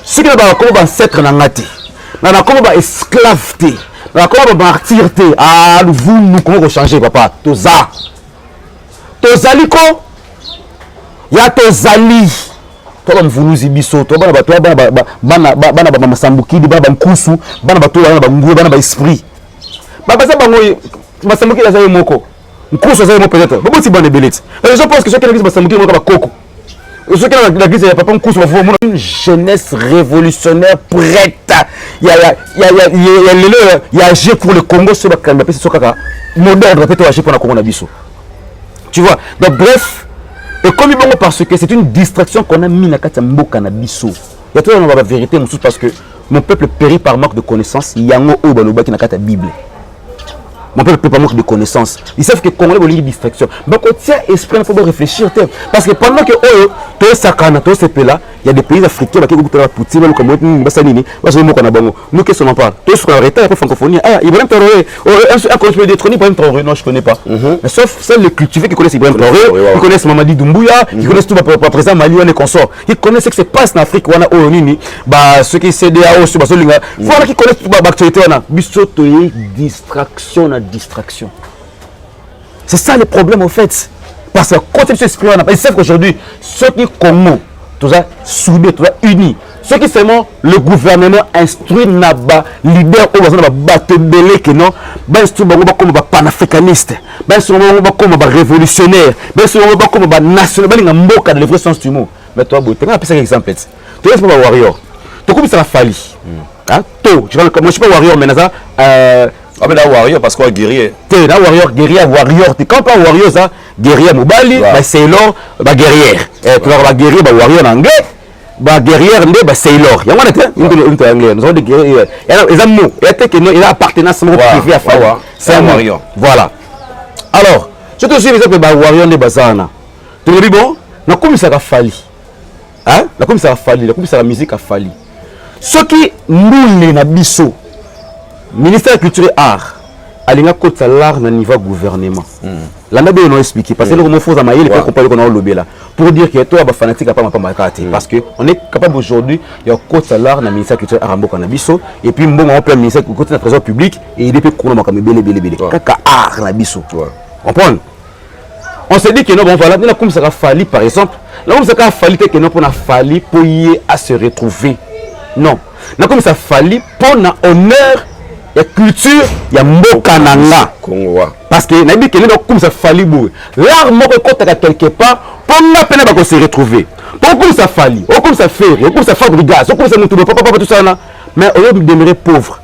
Ce qui est comme un ancêtre nangati. Nana comme un esclave. Nana comme un martyr. Ah, nous comment changer papa. Toza. Tozali ko. Ya tozali. Toi mvuluzi biso to bana masambukidi bana mkusu bana bato bana ngwe bana ba esprit baba za bango masambukidi za moko mkusu za moko peut-être bobo ti bana belete je pense que ceux qui disent masambukidi moko ba koko ceux qui la église papa mkusu ba une jeunesse révolutionnaire prête il y a agir pour le Congo sur ba kalma pesi sokaka moderne peut-être agir pour la Congo na biso tu vois. Donc bref. Et comme il parce que c'est une distraction qu'on a mis dans le mboka na biso. Il y a toujours la vérité parce que mon peuple périt par manque de connaissances. Il y a un mot qui n'a la Bible. Mon peuple périt par manque de connaissances. Ils savent que Congolais ont une distraction. Donc on tient esprit, il faut réfléchir. Parce que pendant que tout sakana, tout ce pays-là, il y a des pays africains qui ont beaucoup de poutine, comme nous qui sommes en parle. Tous sont arrêtés après francophonie. Ah, Ibrahim Traoré, un conseiller détrôné, Ibrahim Traoré, non, je ne connais pas. Mais sauf celles les cultivés qui connaissent Ibrahim Traoré, qui connaissent Mamadi Doumbouya, qui connaissent tout le président Mali et consorts. Qui connaissent ce qui se passe en Afrique, ceux qui CDAO, voilà qui connaissent toute l'actualité. Distraction. C'est ça le problème en fait. Parce que quand ils s'expriment, ils savent qu'aujourd'hui, ceux qui Congo, tous soudés, tous unis. Ce qui seulement le gouvernement instruit naba leader au besoin de battre belé que non, ben instruit comme panafricaniste, ben instruit comme révolutionnaire, ben instruit comme national, ben mboka dans le vrai sens du mot. Mais toi, tu as un exemple. Tu es pas warrior. Tu comme ça fali. Hein? Toi, je ne suis pas warrior, mais ça. Ah, mais là, warrior, parce qu'on est guerrier. Tu es là, warrior, guerrier, warrior. Tu quand pas warrior, ça, guerrier, Mobali, c'est l'or, guerrière. Tu vas guerrier, warrior en anglais. Guerrière, Sailor. Il y a anglais. Nous avons des guerriers. Il y a mots. Il y a appartenance privée à faire. C'est un warrior. Voilà. Alors, je te suis exemple warrior de Bazana. Tu me dis bon, na comme ça a fallu. Hein? Na comme ça a fallu, comme ça la musique a fallu. Ce qui nous na biso. Ministère de la Culture et Art. Alinga côté l'art na niveau gouvernement. La nabe on a expliqué parce que le mot faux amaye les compagnies qu'on a lobé là pour dire que toi ba fanatique pas parce que on est capable aujourd'hui il y a côté l'art na ministère de la Culture Arambo Kanabiso et puis bon on plein ministère côté de trésor public et il est pour nous comme belé kaka art na biso. Comprendre? On s'est dit que non bon voilà, nous comme ça a fallu par exemple, là comme ça a fallu que non pour na fallu pour y à se retrouver. Non. Là comme ça a fallu pour na honneur la culture, il y a mboka nanga. Parce que nabi que nous comme ça fallu boue. L'art moko kota quelque part pour na peine ba se retrouver. Pour comme ça fallu, comme ça faire, comme ça fabriquer, comme ça mutu papa tout ça là. Mais au lieu de demeurer pauvre.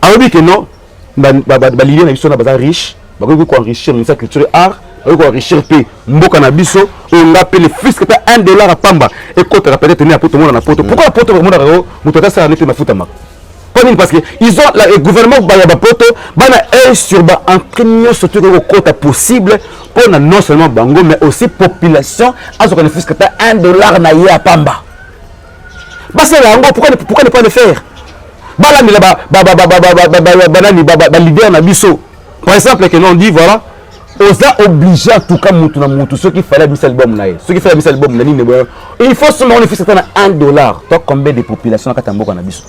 Alors dit que non, ba l'idée na biso na bazar riche, ba ko enrichir ministère culture et art, ba ko enrichir pe mboka na biso, on appelle fils que $1 à pamba et kota peut-être tenir pour tout le monde na poto. Pourquoi poto le monde a mutu ça na mafuta mak. Parce qu'ils ont le gouvernement sur entraînement surtout au quota possible pour non seulement Bango mais aussi population à ce qu'on fait que $1 naïe à Pamba. Pourquoi ne pas le faire? Par exemple que l'on dit voilà on a obligé en tout cas ceux qui fallait un album ceux qui fallait un album il faut seulement $1. Toi combien de population à Katambo na biso?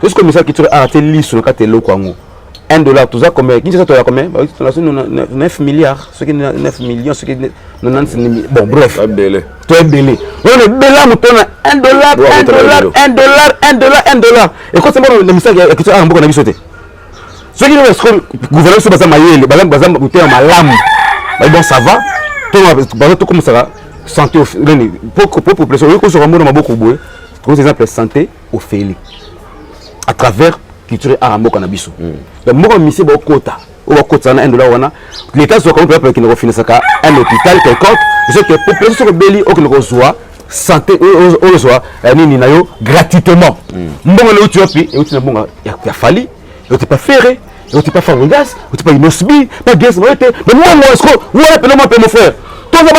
Est-ce que le ministère qui a arrêté l'issue sur le $1, tout ça combien? Qui c'est ça combien? 9 milliards, ceux qui 9 millions, ceux qui 90 millions. Bon, bref. Tu es belé. On est belé, on a $1. Et quand c'est bon, le ministère qui a arrêté un sauté. Ceux qui ont le gouvernement sur Bazam Maïe, le Bazam Bouté en malam. Bon, ça va. Tout comme ça va. Santé au Félix. Pour population, il faut que beaucoup de pour exemple, santé au Félix. À travers culture Arambo Kanabiso. Donc, moi, je suis quota. Ou quota $1. L'État soit comme peuple qui ne refinance qu'un hôpital quelconque. Je sais que la population belli ou qu'il reçoit santé ou reçoit gratuitement. Bon, le Éthiopie et aussi bon, il a fallu, il n'était pas ferré, il n'était pas Fabrigas, il n'était pas Inosbi, pas Guess, mais moi, est-ce que moi, mon frère. Toi, il y a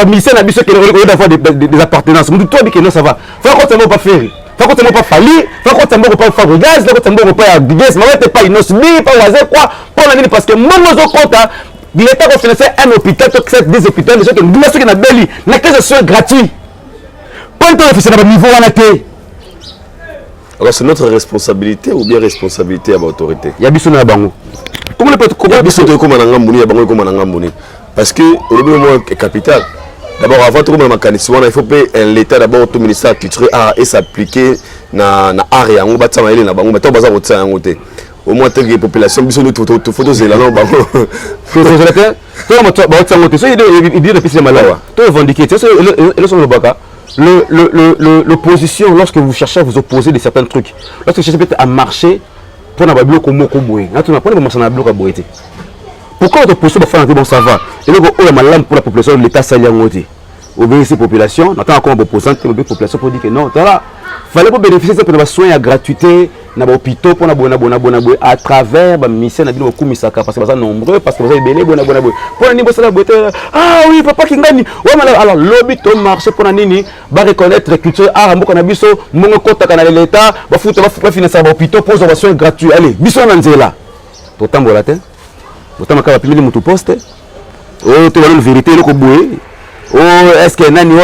un ministère qui a des appartenances. Toi, tu dis que non, ça va. Faut qu'on ne pas faire. Faut qu'on ne pas fallu, faut qu'on ne pas faire gaz, faut qu'on ne pas Guess, mais pas Inosbi, pas Oazé, quoi. Pour la parce que moi, je compte, l'État a financé un hôpital, des hôpitaux, des gens qui ont belli, n'a que ce soit gratuit. Quand on fait ça, niveau en été. Alors, c'est notre responsabilité ou bien responsabilité à l'autorité? Il y a besoin de bango. Comment le peut parce que au début, moi, capital. D'abord, avant tout, il faut payer l'État d'abord au ministère de la Culture et s'appliquer dans l'art et en bâtiment. Au moins, les populations, il faut que l'opposition, lorsque vous cherchez à vous opposer de certains trucs, lorsque vous cherchez à marcher pour un bloc comme pourquoi votre position va faire un bon ça va? Et donc, pour la population, l'État s'allie en côté. Obéir ces populations, n'attend encore une opposante, une population pour dire que non, il fallait pas bénéficier de la soins à gratuité, dans les hôpitaux, pour à travers la mission de beaucoup misaka parce que c'est nombreux, parce que vous avez belé, pour le niveau de la beauté. Ah oui, papa qui gagne. Alors, l'hôpital marché pour la nini, va reconnaître la culture, ah, mon canabiso, mon compte à l'État, va financer l'hôpital pour les soins gratuits. Allez, bisous là. Autant de la tête. Autant que tu as poste, oh, tu as une vérité, oh, est-ce que Nani,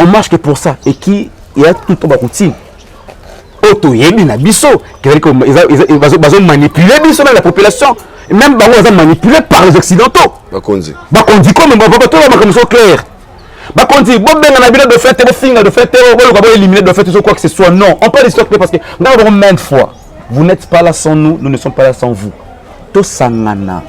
on marche que pour ça. Et qui y a tout au routine. Auto, il y a des biso, ils vont manipuler la population. même bango sont manipulés par les occidentaux. Bakonzi. Bakonzi comme babato comme ça clair. Bakonzi bon ben on a besoin de faire tes finger de faire tes on va éliminer de faire tout quoi que ce soit. Non, on parle d'histoire parce que nous avons maintes fois. Vous n'êtes pas là sans nous, nous ne sommes pas là sans vous. Tout sangana.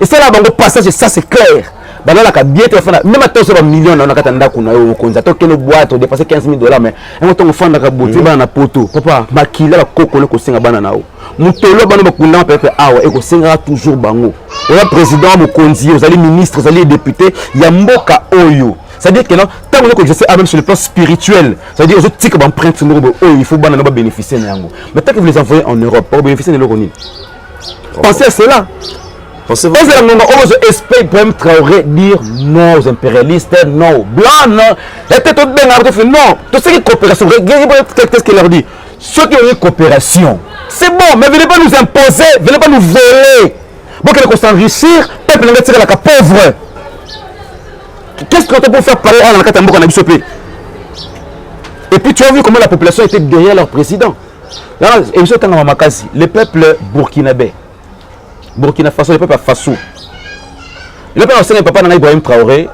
Et c'est là bango passage ça c'est clair. Bana la bien te fana même à sur millions on a katanda kuna yo konza to kelo boîte on dépasser $15,000 mais un temps on fanda ka boté bana poto papa makila la kokolo ko singa bana nao mutolo bana bakunda pepe awa e ko singa toujours bango le président mokonzi vous allez ministre vous allez député ya mboka oyo ça veut dire que non tant que je sais même sur le plan spirituel ça veut dire je tique ban prendre il faut bana ba bénéficier na yango mais tant que vous les envoyez en Europe pour bénéficier de l'euro. Pensez à cela. Pensez-vous que esprit Ibrahim Traoré dire non aux impérialistes, non aux blancs, non. Et tout bien, non. Tout ce qui est coopération, qu'est-ce qu'il leur dit? Ceux qui ont une coopération, c'est bon, mais venez pas nous imposer, venez pas nous voler. Bon, qu'on s'enrichir, peuple ne tirer la pauvre. Qu'est-ce qu'on peut faire parler à la Catambo qu'on a vu? Et puis tu as vu comment la population était derrière leur président. Et le peuple burkinabé. Burkina Faso, le peuple Faso. Le peuple c'est papa Ibrahim Traoré,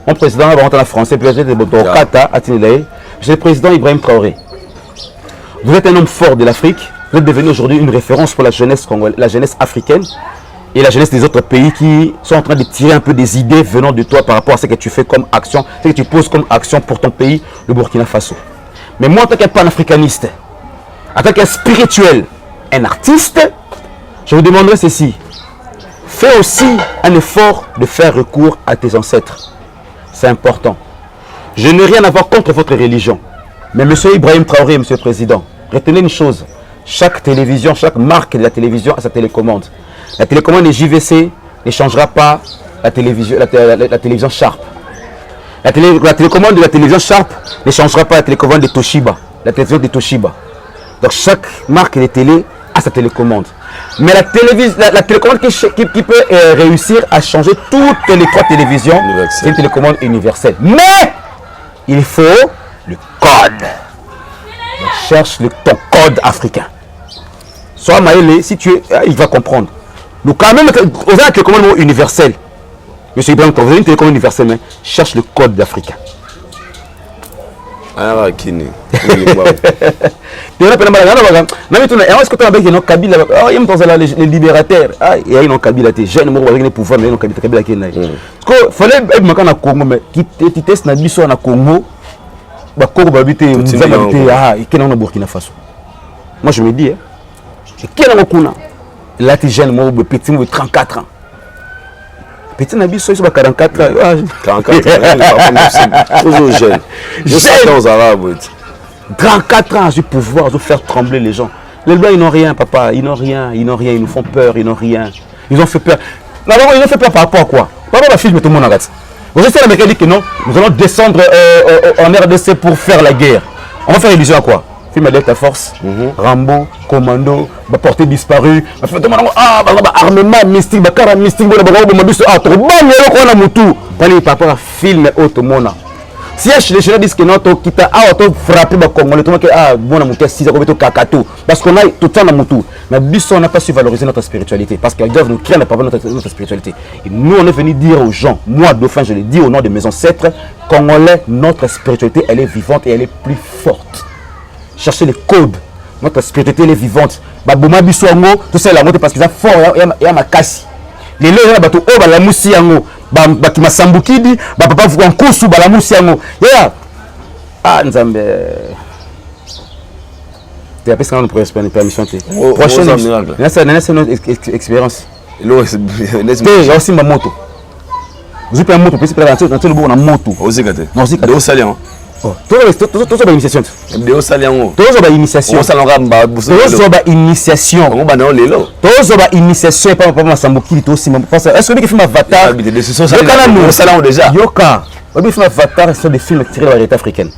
mon président en français, peut-être de Kata, c'est le président Ibrahim Traoré. Vous êtes un homme fort de l'Afrique, vous êtes devenu aujourd'hui une référence pour la jeunesse congolaise, la jeunesse africaine et la jeunesse des autres pays qui sont en train de tirer un peu des idées venant de toi par rapport à ce que tu fais comme action, ce que tu poses comme action pour ton pays, le Burkina Faso. Mais moi, en tant qu'un panafricaniste, en tant qu'un spirituel, un artiste, je vous demanderai ceci. Fais aussi un effort de faire recours à tes ancêtres. C'est important. Je n'ai rien à voir contre votre religion. Mais monsieur Ibrahim Traoré, monsieur le Président, retenez une chose. Chaque télévision, chaque marque de la télévision a sa télécommande. La télécommande des JVC ne changera pas la télévision Sharp. La télécommande de la télévision Sharp ne changera pas la télécommande de Toshiba. La télévision de Toshiba. Donc chaque marque de télé a sa télécommande. Mais la télécommande qui peut réussir à changer toutes les 3 télévisions, c'est une télécommande universelle. Mais il faut le code. Donc, cherche ton code africain. Soit Maëlé, si tu es, il va comprendre. Donc quand même, on a une télécommande universelle. Monsieur Ibrahim, vous avez une télécommande universelle, mais cherche le code africain. Ah, Kini. Les libérateurs, il y a une Kabila, jeune, il pouvoir, mais il y a une Kabila qui est là. Il fallait être au Congo, mais qui teste na biso na Congo, bah Congo habiter, nous habiter et qui est dans Burkina Faso. Moi je me dis, qui est dans Kuna, là tu jeune, moi petit, moi 34 ans. Petit Nabiso, il 44 ans. 44 ans, toujours jeune. Je sais aux Arabes. 34 ans, j'ai pouvoir de faire trembler les gens. Les Blancs, ils n'ont rien, papa. Ils n'ont rien, ils nous font peur, ils n'ont rien. Ils ont fait peur. D'abord, ils ont fait peur par rapport à quoi? Par rapport à la film, tout le monde arrête. Vous savez, l'Américain dit que non, nous allons descendre en RDC pour faire la guerre. On va faire illusion à quoi? Film avec la force, Rambo, Commando, portée disparue, armement mystique, bakara mystique, par rapport à film automona. Si les gens disent que non, tu as frappé les Congolais, tu as bon 6 kakato parce qu'on a tout le temps dans Moutou. Mais on n'a pas su valoriser notre spiritualité parce qu'ils doivent nous créer notre spiritualité. Et nous, on est venu dire aux gens, moi, dauphin, je le dis au nom de mes ancêtres, Congolais, notre spiritualité, elle est vivante et elle est plus forte. Cherchez les codes. Notre spiritualité, elle est vivante. Baboma Bissouango, tout ça, la montée parce qu'ils sont forts, il y a ma casse. Les gens, ils ont la moussi yango. Bakima Sambukidi, papa Vuankusu, la moussi yango. Ah, Nzambe. Tu as pensé qu'on nous permission. Prochaine expérience. Il y a aussi ma moto. Vous avez une moto, puis c'est dans le bon en moto. Vous avez une moto. Tout ça, initiation. Tout ça, initiation. Tout ça, initiation. Tout ça, initiation. Pas ma Sambuki, tout aussi. Est-ce que tu fais ma Avatar? Déjà. Yoka. Tu fais ma Avatar, ce sont des films tirés de la réalité africaine.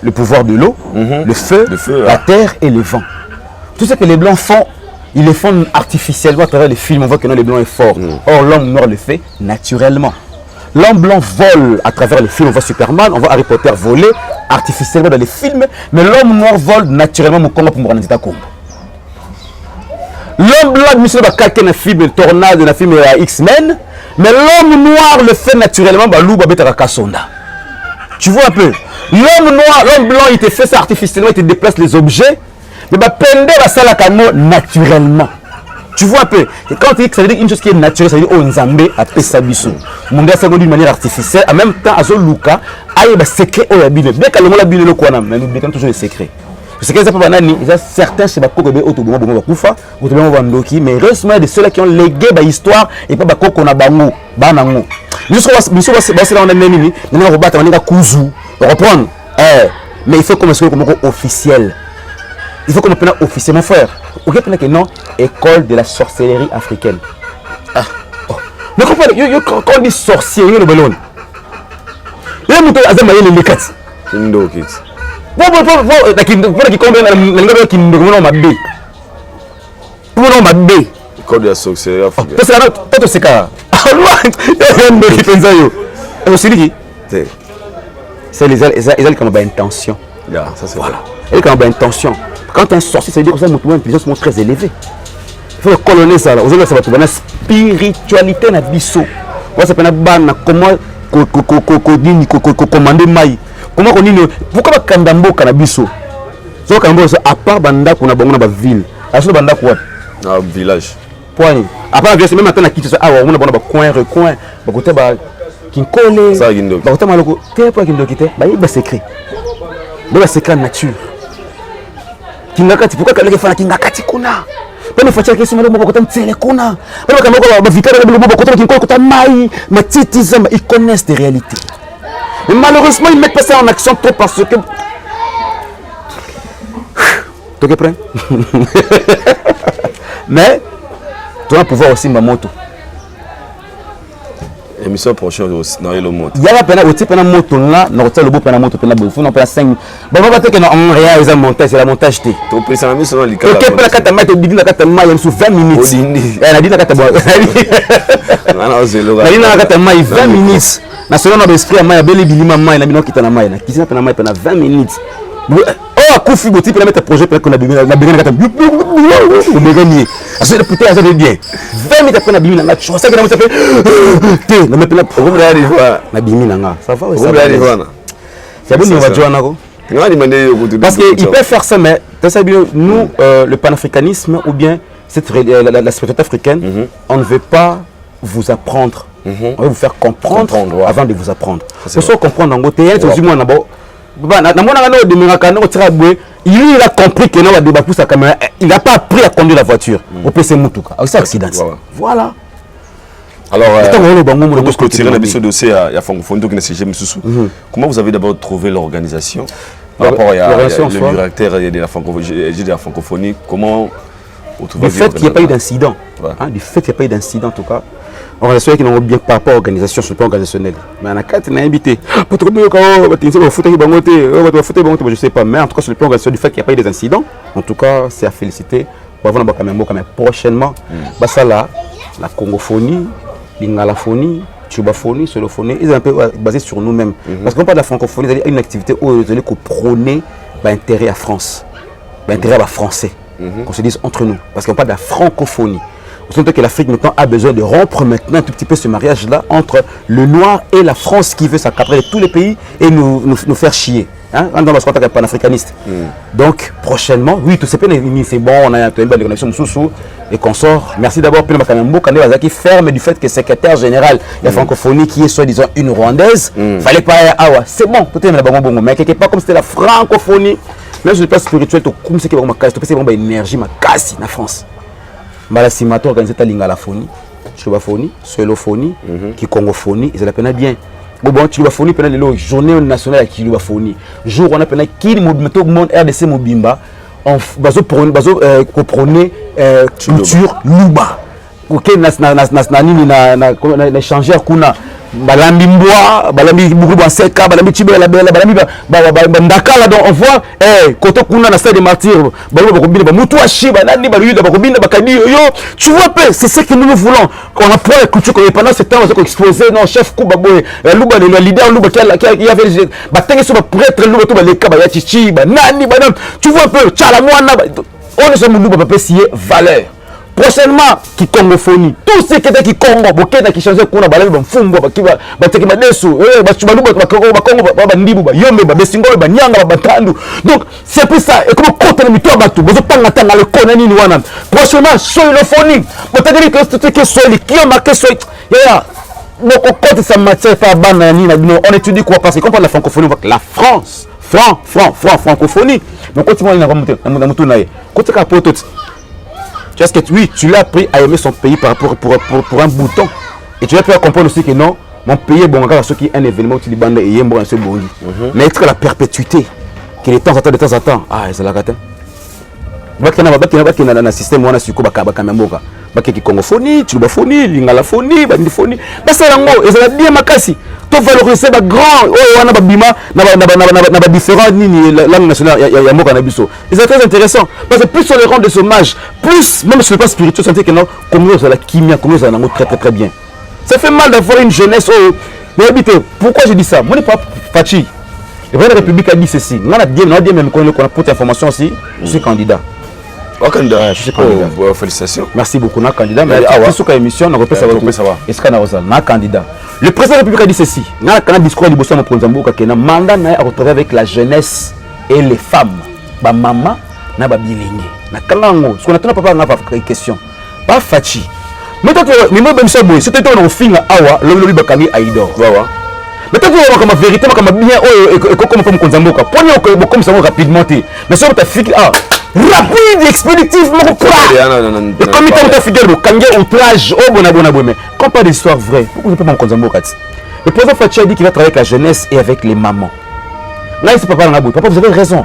Le pouvoir de l'eau, le feu, la terre et le vent. Tout ce que les Blancs font, ils le font artificiellement à travers les films. On voit que non, les Blancs sont forts. Or, l'homme noir le fait naturellement. L'homme blanc vole à travers les films, on voit Superman, on voit Harry Potter voler artificiellement dans les films, mais l'homme noir vole naturellement au Congo pour L'homme l'homme blanc, monsieur Bakake, un film Tornade, un film X-Men. Mais l'homme noir le fait naturellement, Balou Babeta Kassonda. Tu vois un peu. L'homme noir, l'homme blanc, il te fait ça artificiellement, il te déplace les objets. Mais Pende va ça la naturellement. Tu vois un peu. Et quand tu dis que ça veut dire une chose qui est naturelle, ça veut dire oh Nzambe a fait ça bisou. Mon gars, ça d'une manière artificielle. En même temps, Azo Luka, il y a des secrets au Yabine. Bien que le monde a bien le quoi, mais nous bien toujours les secrets. C'est que certains c'est Bako Bébé Autoboma Bomo Bakufa, Autoboma Bandoki, mais heureusement il y a de ceux qui ont légué l'histoire et pas Bako Konabango, Banango. Nous sommes là, on a même nous on rebattre, on est à Kouzou, reprendre. Mais il faut qu'on soit comme officiel. Il faut qu'on appelle officiel, mon frère. Ok, que non, école de la sorcellerie africaine. Mais quand on dit sorcier, il y a le ballon. Il y a le Azama, il y a le Lekat. Indo Kids. Code de la sorcellerie africaine. C'est les qui ont une intention. Ça c'est voilà. Ils ont une intention. Quand un sorcier, ça veut dire que ça a une intelligence très élevée. Il faut colonner ça. Aujourd'hui, ça va trouver une spiritualité na biso. Ça s'appelle comment commander maï. Comment on dit pourquoi Kandambo Kanabiso? So Kandambo à part Banda qu'on a bon dans la ville. À ce Banda quoi? Un village. Point. À part bien c'est même maintenant qui ça on a bon dans coin recoin, ba côté ba Kinkole. Ça Gindo. Ba côté maloko, t'es pas Gindo kité. Ba il ba secret. Ba secret nature. Kingakati pourquoi kaleke fana kingakati kuna? Pas me faire question de mon côté tsele kuna. Pas me kamoko ba vitale de mon côté Kinkole côté mai, ma titi zamba ils connaissent des réalités. Mais malheureusement, ils ne mettent pas ça en action trop parce que... Tu es prêt? Mais, tu vas pouvoir aussi ma moto. Émission prochaine aussi, dans le moto. Il y a la peine aussi pour la moto là, non c'est le beau pour la moto pour la bouffe, on peut la 5. Bon on va dire que non on réalise un montage, c'est la montage T. Tu peux ça sur le cas. OK pour la carte mettre dit la carte maille sous 20 minutes. Elle a dit la carte bon. Non, c'est le. Elle dit la carte maille 20 minutes. Na selon notre esprit maille beli bilima maille na bino kitana maille na kisina pena maille pena 20 minutes. Oh Koufi Boti pour mettre projet pour qu'on a bien la bien carte. On me gagner. Assez putain ça bien. 20 minutes après na bimi na tu sais que na fait té na mettre na bimi na ça va ça. C'est bon on va jouer nako. Parce qu'il peut faire ça mais nous le panafricanisme ou bien cette la spiritualité africaine, on ne veut pas vous apprendre. On va vous faire comprendre avant de vous apprendre. C'est ça comprendre en côté il a compris que il n'a pas appris à conduire la voiture au PC Moutouka. C'est accident. Voilà. Alors, comment vous avez d'abord trouvé l'organisation par rapport au directeur de la francophonie? Comment vous trouvez du fait qu'il n'y a pas eu d'incident, du fait qu'il n'y a pas eu d'incident en tout cas, organisation qui n'ont bien par rapport à l'organisation sur le plan organisationnel. Mais on a quatre invité. Je sais pas, mais en tout cas sur le plan organisationnel, du fait qu'il n'y a pas eu des incidents, en tout cas c'est à féliciter. Mais prochainement, la congophonie, l'ingalaphonie, tubaphonie, solophonie, ils sont un peu basés sur nous-mêmes. Parce qu'on parle de la francophonie, c'est une activité où ils ont prôné l'intérêt à France, l'intérêt à français, qu'on se dise entre nous. Parce qu'on parle de la francophonie. On sent que l'Afrique maintenant a besoin de rompre maintenant un tout petit peu ce mariage-là entre le noir et la France qui veut s'accaparer de tous les pays et nous faire chier. Hein? Dans le contact panafricaniste. Donc prochainement, oui, tout c'est bon, on a une belle connexion sous et qu'on sort. Merci d'abord pour le qui ferme du fait que secrétaire général de la francophonie qui est soi-disant une rwandaise. Fallait pas c'est bon, peut-être mais quelque part comme c'était la francophonie, même sur le plan spirituel, comme c'est une énergie ma casse en France. Mala simato organisé ta lingala-phonie, tubaphonie, solophonie, kikongophonie, ils appellent bien. Bon, tubaphonie pendant les journée nationale à tubaphonie. Jour on appelle qui tout le monde RDC Mobimba, on baso prôner culture luba. OK na nini na changer kuna balambi mboa balambi beaucoup banseka balambi tibela bela balambi ndakala donc on voit côté kuna na stade des martyrs balo bakobina ba mutu ashiba nani ba yuda bakobina bakadi yo tu vois c'est ce que nous voulons on a pour la culture que pendant ce temps on va exposer non chef kuba boy luba le leader luba qui avait batenge sur prêtre luba to ba leka ba yachichi ba nani ba tu vois un peu chala mwana on est sur luba ba pesier valeur prochainement qui congophonie tout ce qui est qui Congo bokena qui changer kuna balali bamfungo bakiba bateki madesu bachubalu bakongo bandibu bayombe babesingo banyanga batandu donc c'est plus ça et comme côté le mito batu bozo tanga tanga le kona nini wana prochainement soilophonie botageli que tout que soili qui a marqué soil ya donc côté ça matière fa bana nini on étudie quoi parce que comme la francophonie la France francophonie donc quand tu vois il na mutu nae côté ka poto. Tu vois ce que oui, tu l'as appris à aimer son pays pour un bouton. Et tu l'as appris à comprendre aussi que non, mon pays est bon encore à ce qui est un événement qui est bandé et bon ce bon. Mais est-ce que la perpétuité, que de temps en temps, ah, c'est la cata. Bakina système on a su ko baka memboka. Bakiki congophonie, tulbaphonie, lingalaphonie, bandiphonie. Basa lango, et ça la bien makasi. To valoriser ba grand, oh wana ba bima na différents ni langue nationale ya mboka na biso. Et c'est très intéressant parce que plus on les rend des hommages, plus même sur le plan spirituel, sentir que non, comme nous la kimia, comme nous en amour très bien. Ça fait mal d'avoir une jeunesse mais habitez, pourquoi je dis ça? Moi n'est pas Fachi. Le président de la République a dit ceci. On a dit même qu'on a pour information aussi, je suis candidat. Candidat. Je suis candidat. Félicitations. Merci beaucoup. On a candidat. Mais sur émission, on repère ça. Est-ce qu'on a candidat? Le président de la République a dit ceci. On a un discours du Bossama Ponzamboka qui a un mandat à retrouver avec la jeunesse et les femmes. Ba maman, na ba bilingue. Na kalango. Ce qu'on attend pas na pas question. Pas Fachi. Mais toi, mais moi même ça boy. C'était on fin awa, le bakangi aidor. Wawa. Mais toi tu vois comme vérité comme bien comme Ponzamboka. Prenez comme ça rapidement. Mais ça ta fille rapide, expéditif, mon et comme il t'a fidèle, quand il y a un plage, oh bon, mais quand pas d'histoire vraie, pourquoi vous ne pouvez pas me contaminer? Le président Fachi a dit qu'il va travailler avec la jeunesse et avec les mamans. Là, il ne pas dans papa, vous avez raison.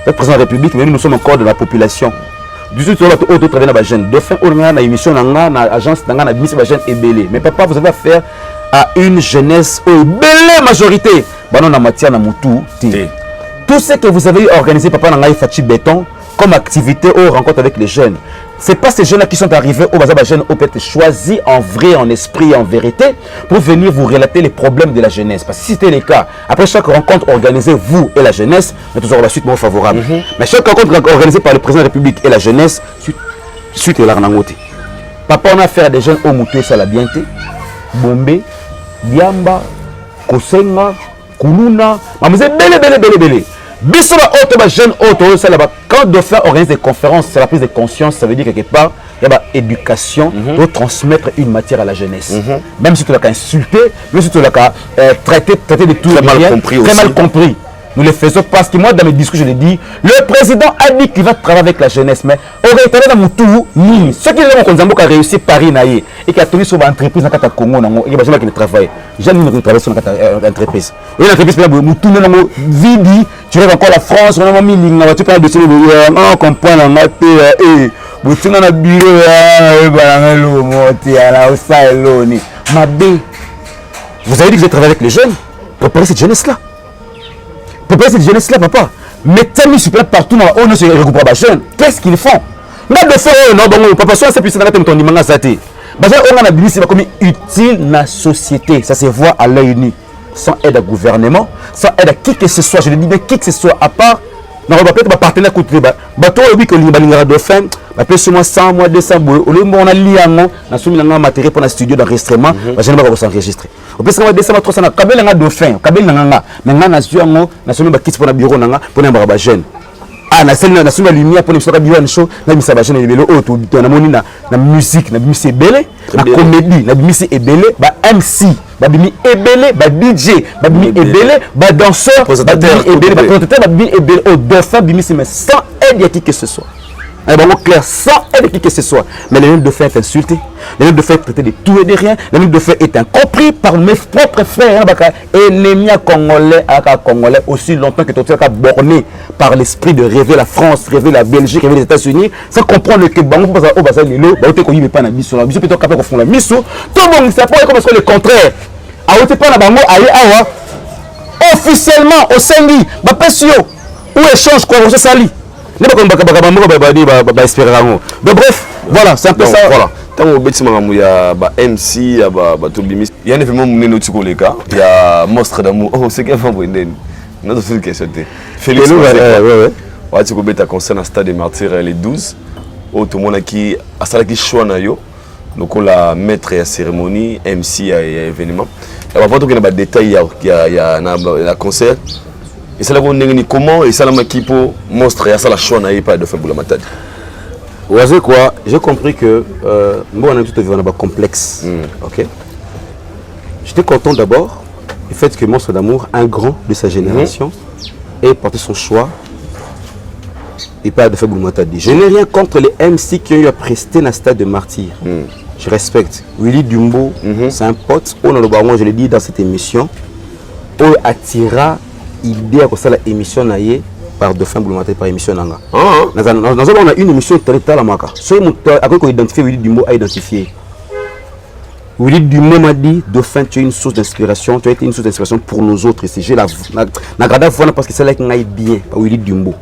Le président de la République, mais nous sommes encore de la population. Du tout, on va travailler dans la jeune. De fin, on a une émission dans l'agence, dans la mission de la jeune est belée. Mais papa, vous avez affaire à une jeunesse belée majorité. Bah non, en matière de Moutou, tout ce que vous avez organisé, papa, dans la Fachi Béton, comme activité ou rencontre avec les jeunes. Ce n'est pas ces jeunes-là qui sont arrivés au bazar jeunes au peut-être choisis en vrai, en esprit et en vérité pour venir vous relater les problèmes de la jeunesse. Parce que si c'était le cas, après chaque rencontre organisée, vous et la jeunesse, nous toujours la suite moins favorable. Mais chaque rencontre organisée par le président de la République et la jeunesse, suite à l'arnangote. Papa, on a affaire à des jeunes au Moutou et Salabienté, Bombé, Diamba, Kosenga, Kuluna, mais vous êtes belé. Bissola auto, jeune auto, ça là-bas. Quand Dauphin organise des conférences, c'est la prise de conscience, ça veut dire quelque part, il y a éducation pour transmettre une matière à la jeunesse. Même si tu l'as insulté, même si tu l'as traité de tout très mal compris. Nous le faisons parce que moi, dans mes discours, je l'ai dit, le président a dit qu'il va travailler avec la jeunesse, mais aurait été dans mon tour, ceux qui ont réussi Paris et qui a tenu sur l'entreprise dans le Congo, et qui a travaillé. J'ai mis une travail sur l'entreprise. Et l'entreprise, vidi, tu rêves encore la France, on a mis une tu parles de ce on comprend la maths, et vous avez un bureau, vous avez dit que vous avez travaillé avec les jeunes, préparez cette jeunesse-là. Préparer cette jeunesse-là, papa. Mettez mis sur place partout dans on ne se regroupe pas jeunes. Qu'est-ce qu'ils font? N'a de faire non bon papa soit c'est puissant dans ton dimanga saté. Parce que on a dit c'est comme utile na société, ça se voit à l'œil nu. Sans aide à gouvernement, sans aide à qui que ce soit, je le dis bien qui que ce soit à part non on va peut-être partenaire côté bateau oui que l'imbalingara Dauphin après ce mois 100 mois 200 boulot au lieu on a liango na soumis na matériel pour la studio d'enregistrement je ne vais pas s'enregistrer au plus on 200 300 na kabel nga Dauphin kabel nga mais nga na zuango na soumis ba kit pour na bureau nga pour na ba jeune ah na scène na soumis lumière pour na bureau show na misa ba jeune ebele o to na moni na musique na musique ebele na comédie na musique ebele ba MC ba bimi ebele ba DJ ba bimi ebele ba danseur ba ebele ba présentateur ba bimi ebele au Dauphin bimi mais sans aide à qui que ce soit. Clair, sans aide qui que ce soit. Mais le Dauphin est insulté, le Dauphin est traité de tout et de rien, le Dauphin est incompris par mes propres frères ennemis congolais, aussi longtemps que tu as borné par l'esprit de rêver la France, rêver la Belgique, rêver les États-Unis, sans comprendre que Bango Baza au Baza Lilo, Baote Koyi pas na biso, la biso plutôt capable de faire la miso, tout le monde ça pas comme le contraire. A Ote pas na Bango aye awa officiellement au Sengi, ba pesio ou échange quoi au sali. Donc voilà, c'est un peu ça. Voilà. Tant que il y a MC, il y a un événement il y a Monstre d'amour. Oh, c'est qu'un notre question. Félix, tu as concert à Stade des Martyrs les 12. tout le monde qui a ça qui choix na yo. Donc on la maître à cérémonie, MC à événement. Et avant tout qu'il y a des détails il y a la concert. Et c'est là qu'on est comment et ça la qui pour montrer ça la choix na pas de faire boula matade. Ouais, quoi, j'ai compris que moi on a tout un complexe. OK. J'étais content d'abord du fait que Monstre d'amour, un grand de sa génération, ait porté son choix et pas de faire boula matade. Je n'ai rien contre les MC qui ont eu à prester dans le stade de martyr. Je respecte. Willy Dumbo, c'est un pote. Je l'ai dit dans cette émission. On attira l'idée à ça l'émission par Dauphin Boulamaté par émission Nanga. On a une émission très la marque. Soit on identifier Willy Dumbo à identifier. Willy Dumbo m'a dit Dauphin, tu es une source d'inspiration. Tu as été une source d'inspiration pour nous autres ici. J'ai la grande fois parce que c'est là qu'on aille bien par Willy Dumbo.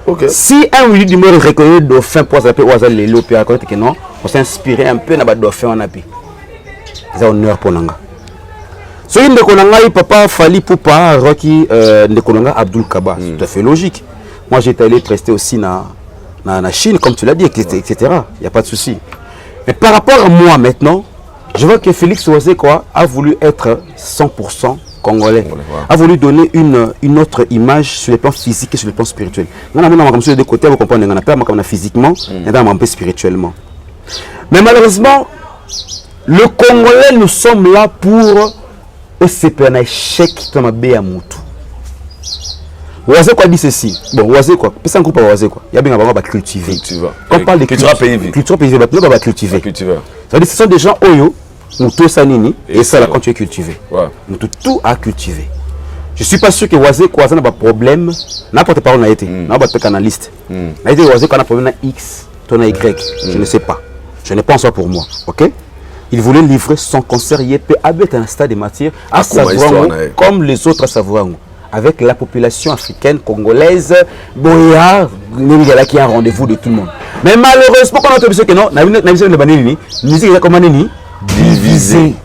Okay. Si un Willy Dumbo reconnaît Dauphin pour s'appeler Oazal Lelo, puis raconter que non, on s'est inspiré un peu dans le Dauphin en appui. C'est un honneur pour Nanga. Ce qui est papa Fali Poupa, Rocky, Ndekonanga, Abdul Kaba, c'est tout à fait logique. Moi j'étais allé prester aussi dans la Chine, comme tu l'as dit, etc. Il n'y a pas de souci. Mais par rapport à moi maintenant, je vois que Félix Ouazekwa a voulu être 100% congolais, a voulu donner une autre image sur le plan physique et sur le plan spirituel. On a comme sur les deux côtés, vous comprenez, on a pas physiquement et un peu spirituellement. Mais malheureusement, le Congolais, nous sommes là pour un échec qui m'a bien à Moutou. Ouazekwa dit ceci. Bon, Ouazekwa, c'est un groupe à Ouazekwa. Il y a bien à cultiver. Quand on parle de culture paysane, on va cultiver. C'est-à-dire ce sont des gens Oyo. Moutou Sanini et ça là quand tu es cultivé. Moutou tout à cultiver. Je suis pas sûr que Ouazekwa n'a pas de problème. N'importe quoi on a été. N'a pas de canaliste. On a été Ouazekwa n'a pas de problème X, ton Y. Je ne sais pas. Je ne pense pas pour moi. Ok? Il voulait livrer son concert YP avec un stade de matière à Savouango comme les autres à Savouango. Avec la population africaine, congolaise, Boya, qui a un rendez-vous de tout le monde. Mais malheureusement, quand on a entendu que non, la musique est comme divisé.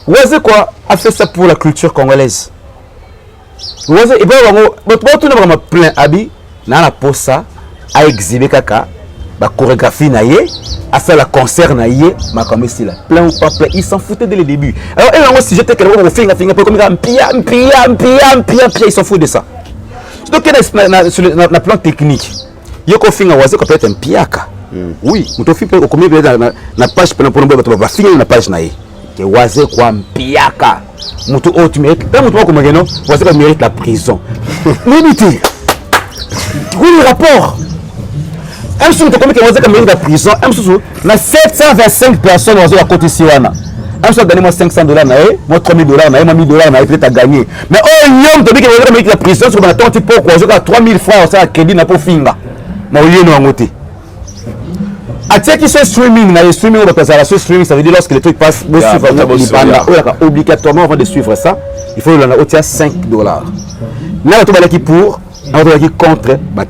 Ouazekwa a fait ça pour la culture congolaise. Ouazekwa, tout le monde plein habit, dans la posa, a exhibé kaka, la chorégraphie naïe, a fait la concert naïe, ma comme ici là, plein ou pas plein, ils s'en foutaient dès le début. Alors, si j'étais quelqu'un qui fait comme un pia, ils s'en foutent de ça. Donc, sur le plan technique, il y a peut être un piaka. Oui, nous fait combien na page pour va finir la page naïe. Que Ouazekwa mpiaka. Mutu oh tu mérites. Dans mutu comme non, Ouazekwa mérite la prison. Limité. Oui, le rapport. Un sou te combien que Ouazekwa mérite la prison, un sou na 725 personnes à côté ici wana. Un sou donner moi $500 naïe, moi $3000 naïe, moi $1000 naïe peut-être à gagner. Mais oh yom te dit que Ouazekwa mérite la prison sur ma tante pour quoi, je dois 3000 francs ça crédit na pour finga. Mais au lieu no ngoté. Qui sont streaming, streaming, ça veut dire lorsque les trucs passent, obligatoirement avant de suivre ça, il faut le retirer $5. Là, on va qui pour, on va qui contre, parce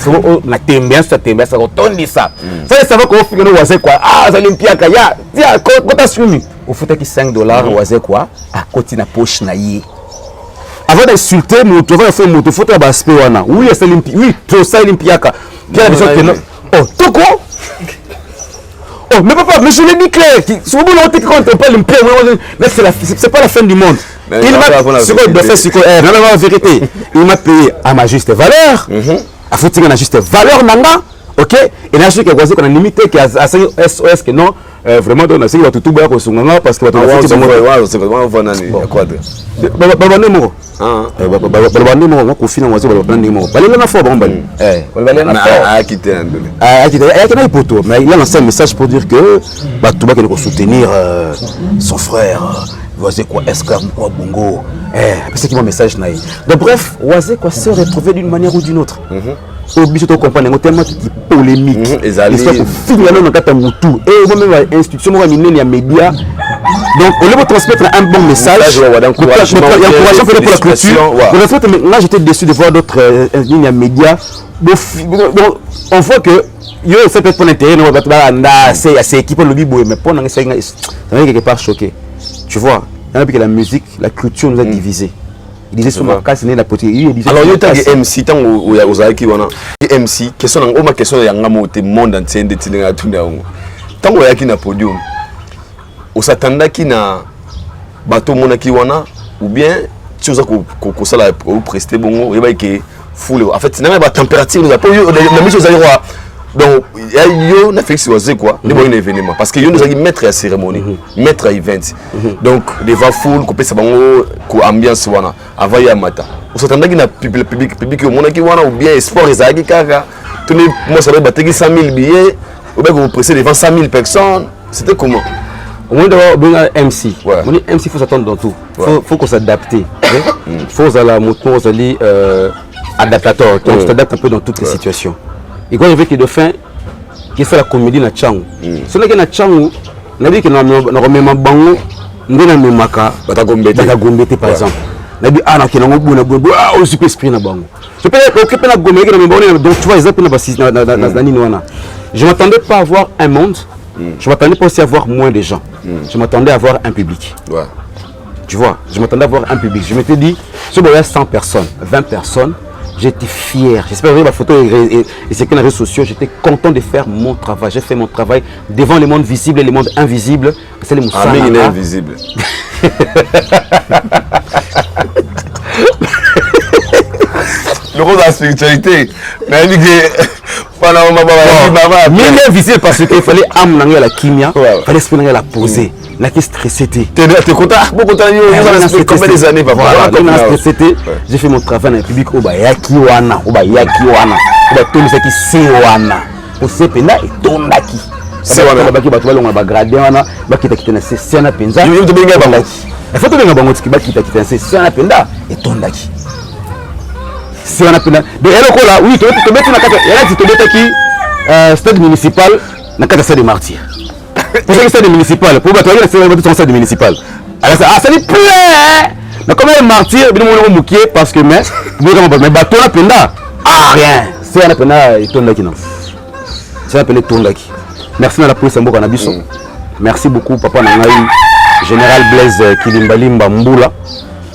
que la tendance, ça retourne ça. Ça savoir qu'on fait que quoi, ah, ça limpia kaya, tiens, quand tu streaming, il faut que $5 ou quoi, à côté de la poche naïe. Avant d'insulter, il faut faire un aspect. Oui, c'est limpia, oui, tout ça limpia. Oh, tout quoi? Oh, mais papa, mais je l'ai dit clair. Si vous voulez qu'on pas le pire, mais c'est pas la fin du monde. Il m'a la vérité. Il m'a payé à ma juste valeur. À foutre à la juste valeur, nanga. Ok? Et là, je sais qu'on a limité à SOS que non. Vraiment, on a essayé de tout faire sur nanga parce que on a fait mais il a lancé un message pour dire que tout le monde soutenir son frère. Ouazekwa esclave quoi bongo c'est qui mon message naï. Donc bref, Ouazekwa s'est retrouvé d'une manière ou d'une autre. Obligé de comprendre tellement qui polémique. Et ça pour finir dans kata mutu et moi-même institution moi minene ya média. Donc on va transmettre un bon message. Encourageant pour la culture. Là j'étais déçu de voir d'autres lignes à médias. On voit que yo c'est peut-être pour l'intérêt c'est équipe le bibo mais pour ça m'a quelque part choqué. Tu vois, que la musique, la culture nous a divisés. Il disait sur ma casse, la petite. Alors, il y a MC, tant où il y a Ozaki, MC, question ma question, il y a un monde entier de Tilinga Tunda. Tant où il y a qui n'a podium, on s'attendait qu'il n'a bateau monaki wana, ou bien, tu as qu'on s'ala pour prester bon, il y a qui foule. En fait, c'est même la température, la mise aux aéroports. Donc, il y a Félix Oazé quoi, il y a un événement. Parce que nous avons maître à cérémonie, maître à event. Donc, les va foule, couper sa bango, ambiance wana, avant y a matin. On s'attendait qu'il y a public au monde qui wana, ou bien sport et zagi kaka. Tous les mois, ça va battre 100 000 billets, ou bien vous pressez devant 100 000 personnes. C'était comment? Au moins d'avoir un MC. On dit MC, il faut s'attendre dans tout. Il faut qu'on s'adapte. Il faut aller adaptateur. Donc, on s'adapte un peu dans toutes les situations. Et quand il y avait que de fin, qui fait la comédie na Tchangou. Si on a na Tchangou, on a dit que nous remet ma bango, nous avons mis ma carte, Batagombete par exemple. On a dit ah non, qui n'a pas bon, ah on super esprit na bango. Je peux occuper la gomme, donc tu vois ils appellent na ninoana. Je m'attendais pas à voir un monde, je m'attendais pas aussi à voir moins de gens. Je m'attendais à voir un public. Tu vois, je m'attendais à voir un public. Je m'étais dit, si il y a 100 personnes, 20 personnes. J'étais fier. J'espère que ma photo et c'est que les réseaux sociaux, j'étais content de faire mon travail. J'ai fait mon travail devant les mondes visibles et les mondes invisibles. C'est les moussans. Ah, mais il est invisible. Le rôle de la spiritualité. Mais il dit mais il est invisible parce qu'il fallait amener à la kimia, il fallait se la poser. La qui stressé. Tu es content? Beaucoup de combien des années? J'ai fait mon travail dans le public. Oba yakiwana, oba yakiwana, oba tonisaki sewana. Au sepena et tondaki. C'est wana baki batu balonga ba grader wana, baki takita na sesana penza. Il faut te benga bango tiki baki takita na sesana penda et tondaki. C'est wana penda. De eloko là, oui, to metti na kata, yana to betaki stade municipal na kata stade des martyrs. Pour ça, le stade municipal, pour battre le stade municipal. Alors, ça lui plaît. Mais comme les martyrs, ils vont mouquer parce que mais bateau là penda. Ah rien. C'est un penda et tondaki non. C'est appelé tondaki. Merci à la police Mboka Nabiso. Merci beaucoup papa Nangai, général Blaise Kilimbalimba Mbula.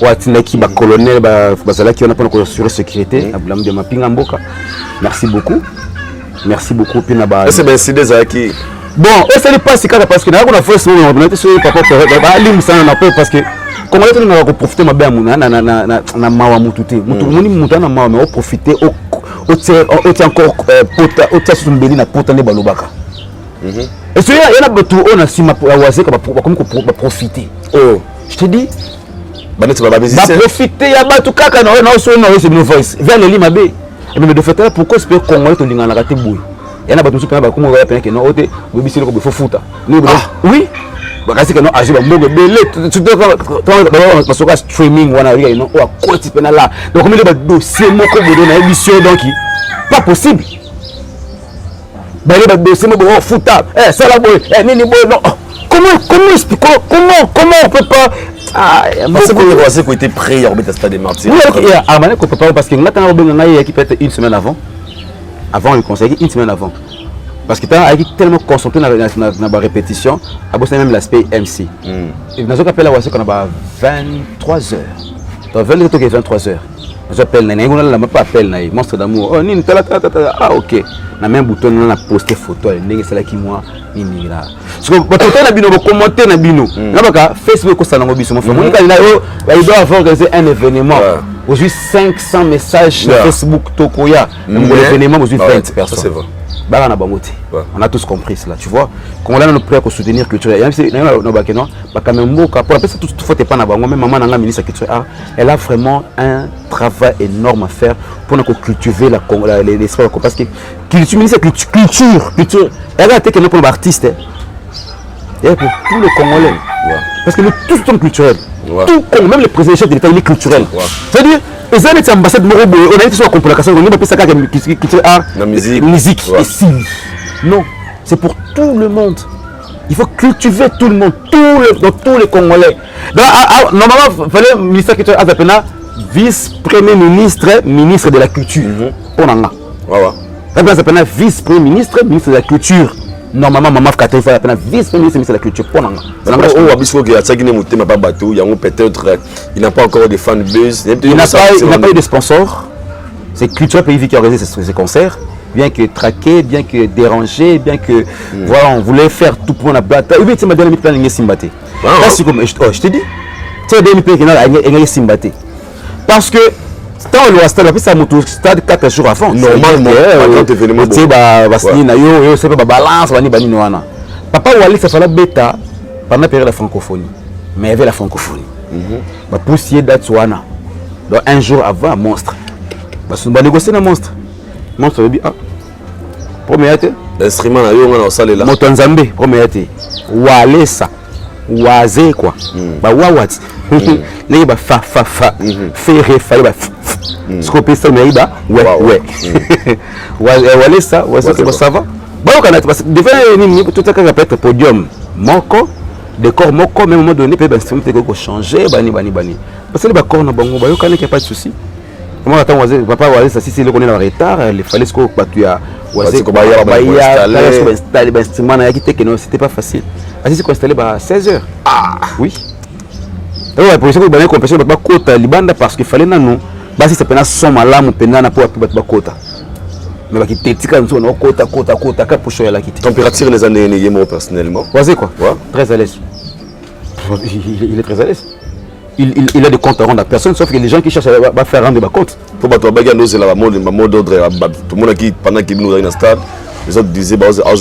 Ouatinaki ba colonel ba bazalaki on a pas encore assurer sécurité na blambe ma pinga Mboka. Merci beaucoup. Merci beaucoup pina ba. C'est ben c'est des qui bon, ça n'est pas si grave parce que nous avons fait on était sur papa ali musana na parce que comment est-ce qu'on va profiter ma bien na mawa mutute mutu moni mutana mawa mais profiter au encore pota au tsa sumbeli na pota ne balobaka et ce il y en a beaucoup on a si ma waze comme profiter oh je te dis ba profiter ya ba tout kaka na so na c'est no voice vers le limabe et mais de fait pourquoi ce Congolais to lingana raté boule. Il y en a beaucoup de gens qui ont été non, il faut foutre. Oui, parce que non, agir bon, parce que streaming, on a vu, non, ou quoi, tu peux là. Donc, comme il y a des dossiers, mon comme dans l'émission, donc, pas possible. Ben, il y a des dossiers, bon, fouta, ça là, nini, non. Comment on peut pas. Ah, c'est pour le roi qui était prêt à remettre stade des martyrs. Oui, il peut pas parce que nous avons qui peut être une semaine avant. Avant le conseil, une semaine avant. Parce que tu as tellement concentré dans la répétition, à même l'aspect MC. Et nous avons appelé la qu'on a 23 heures. Dans 23 heures. Nous appelons, on n'a pas appelé, monstre d'amour. Oh, ni ah, ok. On a même un bouton, on a posté photo, c'est là qui moi, ni là. Parce que on a bien commenté, on a bien. Facebook, ça n'a pas bien. Il doit avoir un événement. Aujourd'hui, 500 messages sur Facebook, Tokoya. L'événement, aujourd'hui, 20 personnes. C'est vrai. On a tous compris cela, tu vois. Quand on a notre prêt pour soutenir culture, elle a vraiment un travail énorme à faire pour cultiver l'esprit. Parce que culture, elle a été pour l'artiste et pour tous les Congolais. Parce que tout est culturel. Tout, même le président de l'État, il est culturel. C'est-à-dire, les années d'ambassade, on a été sur la complication, on a appelé ça culture, art, musique et cible. Non, c'est pour tout le monde. Il faut cultiver tout le monde, dans tous les Congolais. Normalement, il fallait le ministère de la culture, vice-premier ministre, ministre de la culture. On en a. Vice-premier ministre, ministre de la culture. normalement maman Kata il faut la peine vice-ministre de la culture pour nanga. On va bisco que Atsaki ne monte pas bateau, il y a peut-être il n'a pas encore de fan buzz. Il n'a pas eu de sponsor. C'est Culture Pays qui a organisé ces concerts. Bien que traqué, bien que dérangé, bien que voilà, on voulait faire tout pour la bataille. Oui, tu m'as donné plan de Simbaté. Je te dis, tu as donné plan de Simbaté. Parce que tant le stade, après ça monte au stade 4 jours avant. Normalement, quand tu es venu, tu sais, c'est pas balance, papa Wally, ça fait la bêta pendant la période de la francophonie. Mais il y avait la francophonie. Pour essayer d'être donc un jour avant, monstre. On va négocier un monstre. Monstre, ah, première été. L'instrument, on a salé là. Motonzambe, première été. Walesa, Wazé quoi. Bah Wawat. Là, bah fa. Ferré, fallait bah. Scopé ça, mais bah ouais. Walesa, ça va. Bah on a parce que devant tout ça qui peut être podium. Moko, décor moko, mais à un moment donné, peut instrument peut changer, bani. Parce que les baccords na bango, bah on connaît qu'il n'y a pas de souci. Comment attends papa Wazé ça si c'est le qu'on est en retard il fallait ce qu'on battu à Wazé qu'on installer instrument na qui que non c'était pas facile asi c'est qu'on installé à 16h oui ouais pour ça que bana compétition ba kota libanda parce qu'il fallait nanu basi c'est pena son malamu pena na pour ba kota mais ba qui tetika nso na kota ka pour choyer la kiti température les années moi personnellement Wazé quoi très à l'aise il est très à l'aise. Il a des comptes à rendre à personne, sauf que les gens qui cherchent à faire rendre des comptes. Pour battre la mode d'ordre, tout le monde qui pendant qu'il nous dans le stade, les autres disaient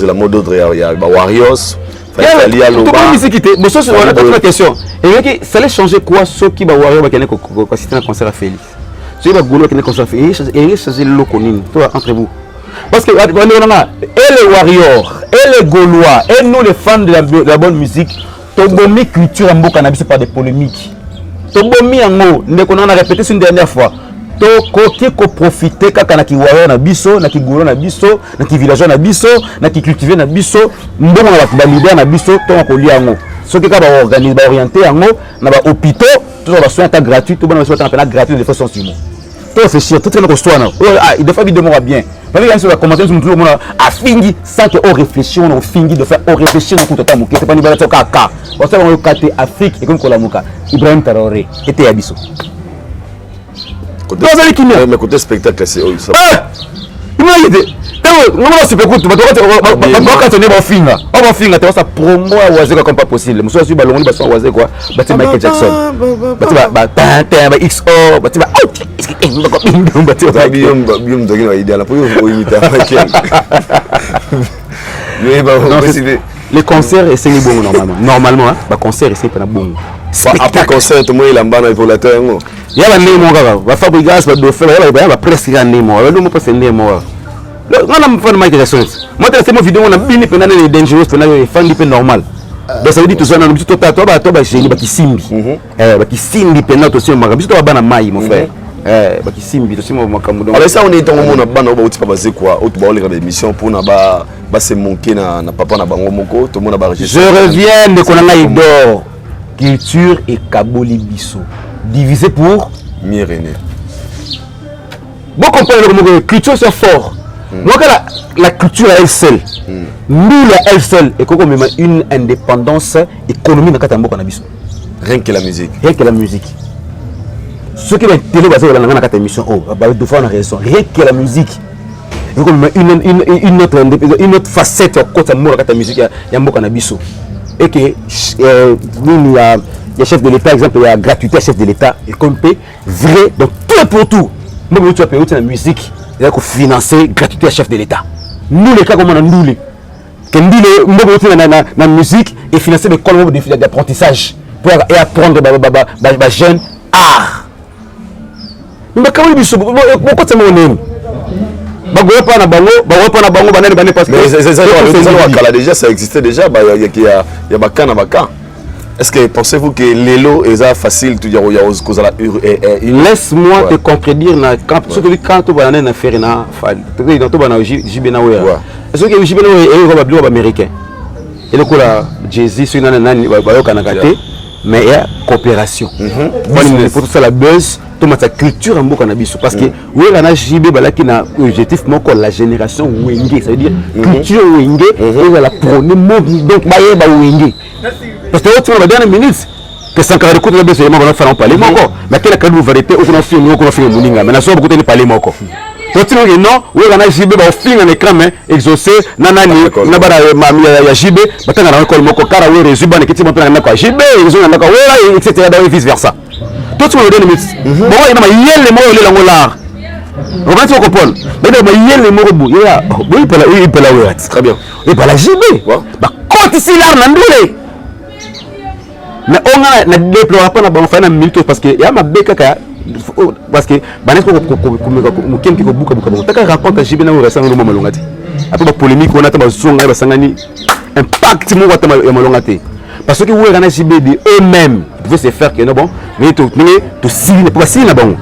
la mode d'ordre, il y a Warriors. Il y a la question. Et ça allait changer quoi ceux qui va Warriors qui assister à un concert à Félix. Ceux qui va Gaulois qui a un concert à Félix, et il change le loconine, entre vous. Parce que et les Warriors, et les Gaulois, et nous les fans de la bonne musique, Tobomi culture en cannabis par des polémiques. Tobomi yango ndeko na répété une dernière fois to koki ko profiter kaka na kiwaya na biso na kigolo na biso na ki villageois na biso na ki cultiver na biso mbongo na ba leader na biso to ko lia yango soki ka ba organiser ba orienter yango na ba hôpitaux tout ba soins gratuits tout ba soins gratuits de façon simo to c'est chier tout est notre histoire il des fois vidéo va bien parce que sur la commentaire sur tout le monde a fingi sans que on réfléchisse on fingi de faire on réfléchir dans tout le temps c'est pas ni bala kaka on sait on côté Afrique et comme Kolamuka Ibrahim Traoré était à biso mais côté spectacle c'est ça il m'a dit non super cool tu vas quand on est bon finga tu vas ça promo à Wazé comme pas possible monsieur sur ballon ba Wazé quoi bâti Michael Jackson bâti ba XO bâti ba biom dogi na idée là pour imiter mais les concerts et c'est bon normalement bah concert et c'est pas bon après concert tout le monde il a ban évoluateur il y a la nemo va Fabregas va Dauphin va presque la nemo le pas c'est nemo on a fait Michael Jackson moi c'est mon vidéo on a bien pendant les dangerous pendant les fans du normal donc ça veut dire tout ça on a dit toi chez ba kisimbi ba kisimbi pendant aussi on m'a dit toi ba na mai mon frère ba kisimbi aussi mon makambo donc alors ça on est dans mon bana ba outi passer quoi autre ba les émissions pour na ba se manquer na papa na bango moko tout le monde ba je reviens de konanga idor culture et kaboli biso divisé pour Mirené bon comprendre le culture c'est fort donc la culture à elle seule nous la elle seule et comme même une indépendance économique dans katamboka na biso rien que la musique ce qui va télé basé dans la émission bah deux fois on a raison rien que la musique et comme une autre facette côté moi la musique ya mboka na biso et que il y a chef de l'État exemple il y a gratuité chef de l'État et comme vrai donc tout pour tout moi tu as payé la musique il y a que financer gratuité chef de l'État nous les cas comme on a nous les que nous la musique et financer des écoles d'apprentissage pour apprendre les jeunes art mais quand il dit pourquoi c'est mon nom déjà ça existait déjà il y a baka. Est-ce que pensez-vous que l'élo est facile tout dire laisse-moi te contredire quand tu vas na faire na dans to bana jibena wa est-ce que jibena wa est américain et le coup là Jay-Z sur nani ba yoka na kate mais il y a coopération. Pour tout ça la buzz, tout la culture en Bokanabiso. Parce que oui, on a JB qui a objectif la génération Wenge, ça veut dire culture Wenge, on la prôner donc Baye ba Wenge. Parce que tu vas dans une minute que sans carré de buzz, on va faire parler encore. Mais quelle est la vérité on a fait Moninga, mais la somme beaucoup de parler encore. Donc tu non, oui, on a JB ba film en écran mais exaucé nanani na bara ya JB batanga na ko moko kara we rezuba ne kiti motana na ko JB ils ont na ko wala etc et vice versa. Tout le monde est bon il ma yelle mo le la ngola. On va se comprendre. Mais ma yelle mo bu ya oui pela ouais très bien. Et pas la JB. Ba côté si là na ndule. Mais on a na déploie pas na bon faire na minute parce que ya ma beka parce que banes ko kenki ko buka taka raconte JB na resanga no malongati après ba polémique on a tamba zonga ba sangani impact mo wata malongati parce que vous gana JB eux-mêmes pouvaient se faire que non bon mais to signe pas signe bon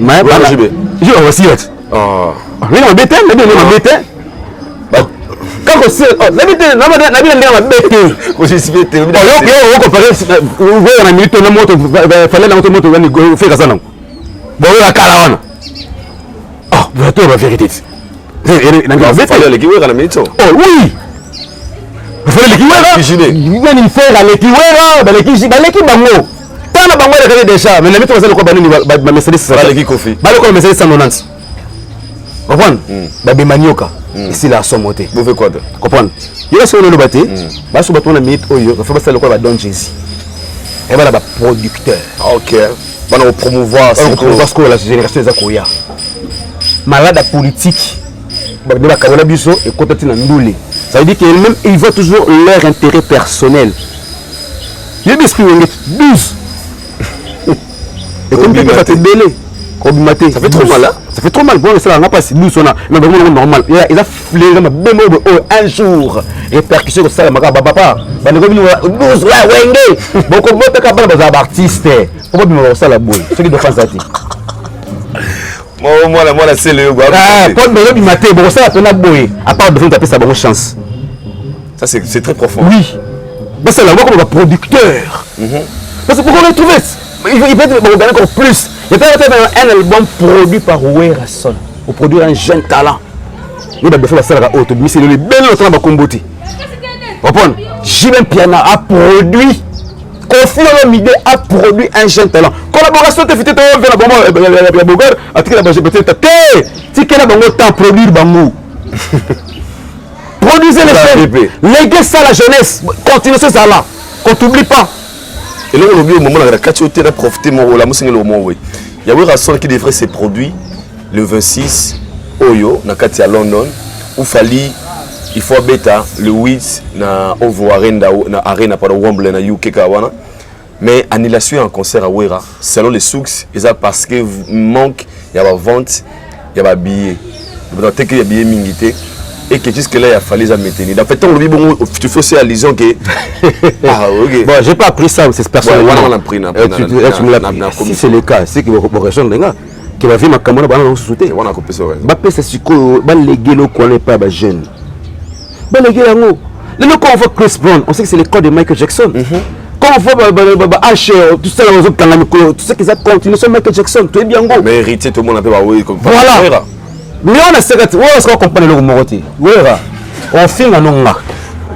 mais ba JB je va aussi ah mais on bête on bête quand on sait la bête na bien ma bête ko JB te yo comparer vous na minute na moto fallait na moto gani faire ça non bon la caravane ah vous êtes la vérité fallait le kiwera na minute oh oui il fallait le kiwera il faut le kiwera ba le ki bango tana bango le déjà mais na minute ça le ko banini ba Mercedes ça le ki kofi ba le ko Mercedes 190 comprendre ba bemanioka ici la sommoté vous faites quoi comprendre il est sur le baté ba so bato na minute oyo il faut pas ça le ko ba Don Jay-Z et voilà ba producteur OK on promouvoir la génération des Akoya malade politique de la Kabola Biso et côté na Ndoulé ça veut dire qu'elle-même ils voient toujours leur intérêt personnel il y a des esprits 12 et comme tu vas te belé ça fait trop mal là ça fait trop mal bon ça n'a pas si nous on a mais vraiment normal il a flairé ma bémo un jour répercussion comme ça ma papa ba ne comme 12 là wenge bon comme tu capable ba artiste pour pas ça la boule ce qui doit faire ça moi la c'est le quand me le matin bon ça ton aboy à part de taper ça bonne chance ça c'est très profond oui bah c'est là comme producteur parce que pour qu'on trouve il peut être gagner encore plus il peut être un album produit par Werason ou produire un jeune talent nous devons faire ça à auto mais c'est le bel autre ba komboti comprendre JB Piana a produit Kofi Olomide a produit un jeune talent collaboration te fité to vers la bombe la bogar atika la peut-être tike la bango temps produire bango produisez les jeunes léguez ça la jeunesse continuez ça là qu'on t'oublie pas et là on oublie au moment la qualité de profiter mon la musique le moment oui il y a Werason qui devrait ses produits le 26 Oyo na kati à London où fali il faut bêta le 8 na Ovo Arena na arena pour Wembley na UK kawana mais annulation en concert à Wera selon les sources et ça parce que manque il y a la vente il y a billets donc que il y a billets mingité et que jusque là il a fallu ça maintenir en fait on le bon tu fais aussi allusion que ah OK bon j'ai pas appris ça c'est personnel on l'a pris si c'est le cas c'est que vous répondre les gars qui va vivre ma caméra ba na sauter on a coupé ça ba pesa siko ba léguer le connaît pas ba jeune ba léguer yango le quand on voit Chris Brown on sait que c'est le corps de Michael Jackson quand on voit H tout ça les autres quand tout ça qui ça continue sur Michael Jackson tout est bien go mais héritier tout le monde a pas oui comme voilà mais on a ça on va comprendre le moroté voilà on fait un nom là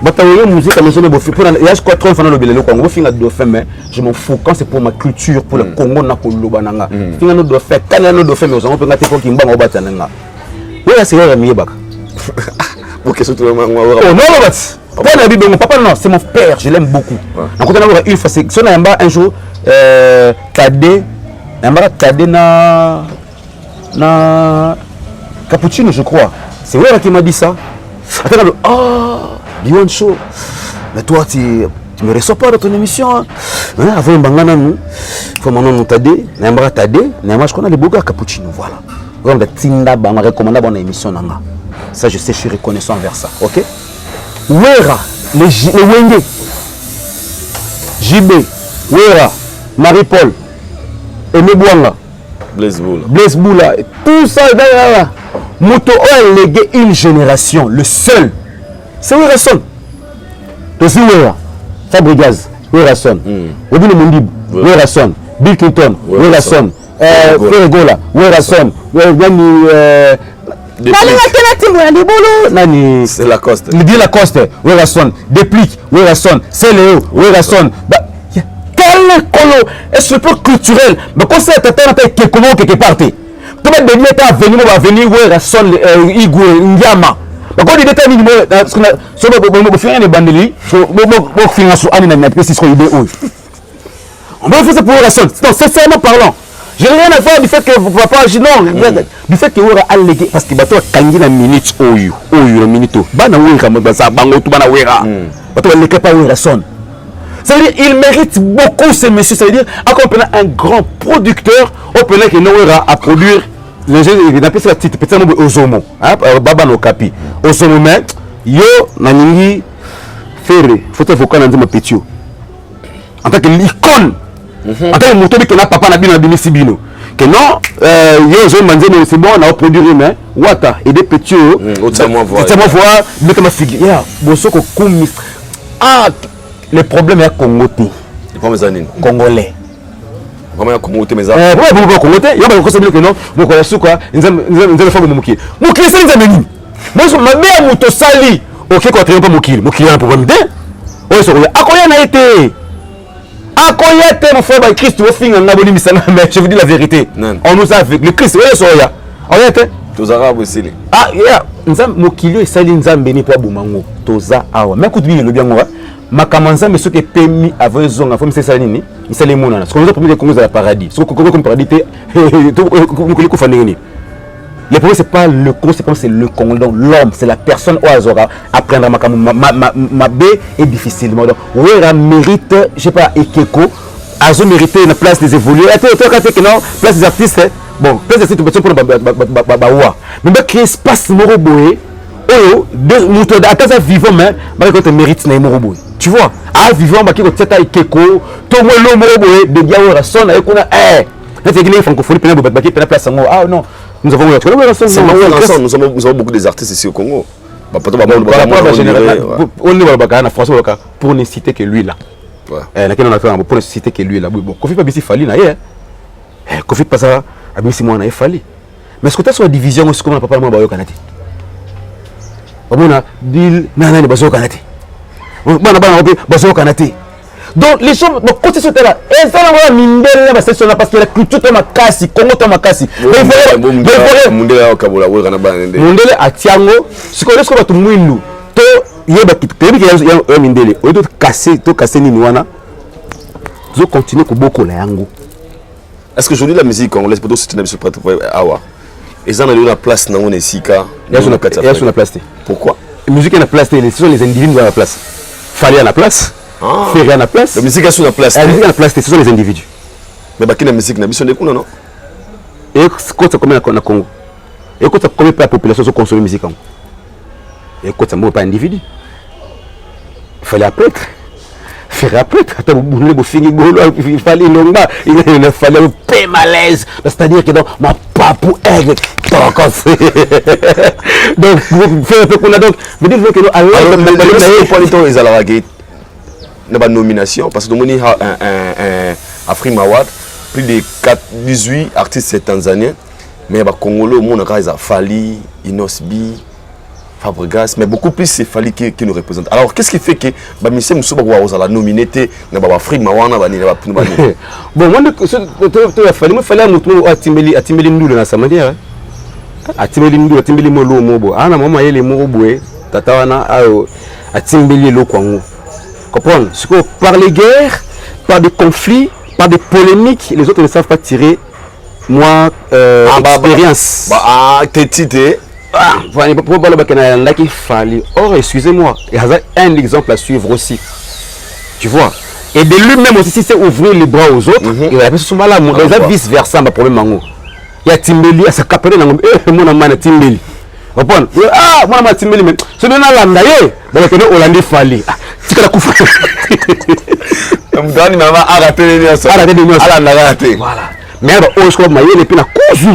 bataille musique à maison de bofi pour il y a quoi 30 ans le billet Congo finga do faire mais je m'en fous quand c'est pour ma culture pour le Congo na ko lobananga finga no do faire quand no do faire mais on peut ngati ko kimba ngo batananga voilà c'est vrai mieux baka OK surtout moi oh non Robert papa non c'est mon père je l'aime beaucoup donc on a une fois c'est son un jour Tadé na Cappuccino je crois c'est vrai qui m'a dit ça attends Diwan Show mais toi tu me reçois pas dans ton émission hein avant bangana nous faut mon nom Tadé n'embra Tadé n'embra je connais les boga Cappuccino voilà donc tinda ba ma recommanda bonne émission nanga ça je sais je suis reconnaissant envers ça OK Wera les Wenge JB Wera Marie-Paul Aimé Bouanga Blaise Boula tout ça moto a légué une génération le seul c'est Werason aussi Wera Fabregas Werason. Odile Mondib, Werason. Bill Clinton, Werason. Ferregola, Werason. C'est Lacoste. Il dit Lacoste, Werason. Déplique, Werason. Céléo, Werason. Quel colo est ce peu culturel? Mais quand c'est quelque part, tu vas venir Werason, Igwe, Ndiama. Quand il est terminé, on va faire ça pour Werason. Non, sincèrement parlant. Je n'ai rien à faire du fait que vous ne pouvez pas agir. Non, du fait que vous avez allégué. Parce que vous avez la minute. La minute. Ça veut dire qu'il mérite beaucoup ce monsieur. Ça veut dire qu'on a un grand producteur qui a produire les jeux. Il a fait titre petit nombre Ozomo. Baba no Kapi. Ozomo, mais yo, Naningi, Ferré. Faut que vous connaissiez mon petit. En tant que l'icône. En tant que moto qui n'a papa n'a bien Sibino. Que non, yo je m'en c'est bon, on a produit mais Wata et des petits. Autrement voir. Mais comme figure. Ya, bosoko kumi. Ah, le problème est Congoté. Les premiers années. Congolais. Vraiment Congoté mais ça. Pourquoi Congoté? Yo ba ko sabile que non, mo ko suka, nzambe fa mukili. Mukili c'est nzambe nini? Moi je ma mère moto sali. OK, quoi très pas mukili. Mukili un problème de. Oh so akoya na été. Akoyete mon frère Christ au fin on a boni misana mais je vous dis la vérité. On nous a avec le Christ ouais soya. Oyete tous arabes aussi. Ah yeah, nzam mokilio esali nzambe ni po bomango. Toza awa. Mais écoute bien le bien moi. Makamanza mais ce qui permis avec zonga faut me c'est ça nini? Misali monana. Ce qu'on a promis que la paradis. Ce qu'on comme paradis ko fandeni. Le problème c'est pas le conséquence c'est le Congo l'homme c'est la personne au hasard apprendre ma B est difficilement donc Wera mérite je sais pas Ekeko Azo mérite une place des évolués que non place des artistes bon place des artistes pour bawa mais créer espace moroboé oh deux moutons à vivant mais quand tu mérites na moroboé tu vois à vivant ba qui ko teta Ekeko to mo lo moroboé de dia Wera son et qu'on a c'est que les francophones peuvent ba qui place ah non. Nous avons nous avons beaucoup d'artistes ici au Congo. Pour ne citer que lui là. Pour ne citer que lui là. Bon, Kofi pas ici Fali na hier. Kofi pas ça abisi moi na Fali. Mais est-ce que tu as sur la division aussi comme papa moi ba yo kanati. Omona deal nana ni bazo kanati. Bana bazo kanati. Donc les gens donc quand c'est là et ça la mindele ba session là parce que la culture to makasi Congo to makasi mundele ya kabola we kana ba ndele mundele atiango siko lesko ba tumwindu to yeba kitebe ya mindele o to casser nini wana zo continuer ko boko la yango. Est-ce que aujourd'hui la musique congolaise peut aussi tenir sur awa et ça dans la place na on esika il y a sur la place. Pourquoi la musique est la place ce sont les individus à la place fallait à la place. Faire à la place. La musique est sur la place. La musique à la place, ce sont les individus. Mais bah qui la musique n'a pas besoin de quoi non? Et quand ça combien à Congo? Et quand ça combien la population se consomme musique en? Et quand ça ne pas individu. Il fallait apprêter. Faire apprêter. Attends, il fallait longuement. Il fallait paix malaise. C'est-à-dire que donc ma papou aigle. Donc faire un peu qu'on a donc. Mais dis-moi que nous allons. Les Alawagé. Dans la nomination parce que nous avons un Afrique Mawad plus de 18 artistes tanzaniens mais il y a Congolais monde a Fali, Inosbi, Fabregas mais beaucoup plus c'est Fali qui nous représente. Alors qu'est-ce qui fait que monsieur Moussouba va nominer dans Afrique Mawad bon moi il fallait atimbeli ndulu na samadière atimbeli ndulu atimbeli molo mobo ana mama yele moroboe tata wana ayo atimbeli lo kwango. Comprendre? Par les guerres, par des conflits, par des polémiques, les autres ne savent pas tirer moi expérience. Or, excusez-moi, il y a un exemple à suivre aussi. Tu vois? Et de lui-même aussi, si c'est ouvrir les bras aux autres, il va faire souvent là, vice-versa, ma problème. Il y a Timbeli, il y a Kapere, mon amant Timbeli. Comprendre? Ah, mon amant Timbeli, mais ce n'est pas l'Andaye, mais le Hollandais Fali. Tu as coupé. Mdani mama arrêté les nions. Voilà. Mais alors, on se croit mailler et puis la cause.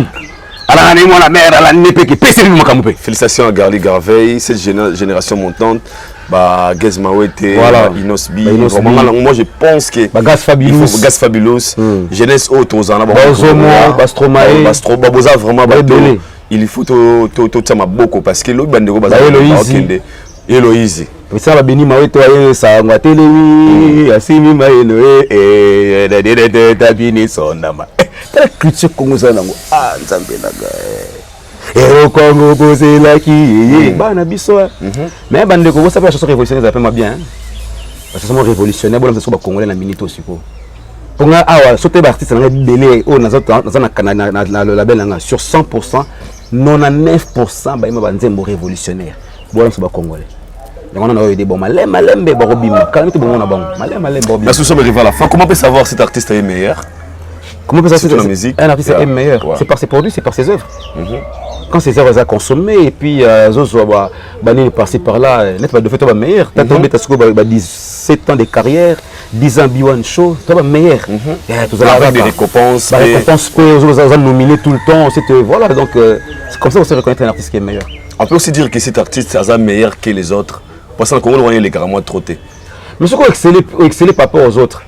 Félicitations à Garli Garveil, cette génération montante. Gaz Mawete, voilà. Inosbi. Moi je pense que Gaz Fabulous, Gaz Fabulous, jeunesse haute aux en Bastromae, Bastromae, vraiment il faut tout ça beaucoup parce que l'autre bande de Eloïse. Ça va béni Mawete ça va télé asimi maeno tabini sonama. Très critique comme ça nango. Ah nzambe naga. Et au Congo posé là qui bana biso. Mais bande ko ça fait chanson révolutionnaire ça fait bien. La chanson révolutionnaire bon ça congolais na minute aussi ko. Pour nga awa sauter artiste na belé o na label nga sur 100% 99% ba ima banzembo révolutionnaire. Bon ça congolais. On a eu des bons malem borobima quand tu bon on a bon malem borobima. Là nous sommes arrivés à la fin. Comment on peut savoir si cet artiste est meilleur? Comment on peut savoir si la musique un artiste est meilleur? C'est par ses produits, c'est par ses œuvres. Quand ses œuvres sont consommées et puis Zozo banni par-ci par-là, net pas de fait toi meilleur. T'as tombé ta scope 17 ans de carrière, 10 ans B1 show, toi meilleur. Tout ça avec des récompenses. Des récompenses que nominé tout le temps, voilà donc c'est comme ça qu'on sait reconnaître un artiste qui est meilleur. On peut aussi dire que cet artiste est meilleur que les autres. Parce que Congo, on voit les carrément trottés. Mais ce qu'on exceller par rapport aux autres.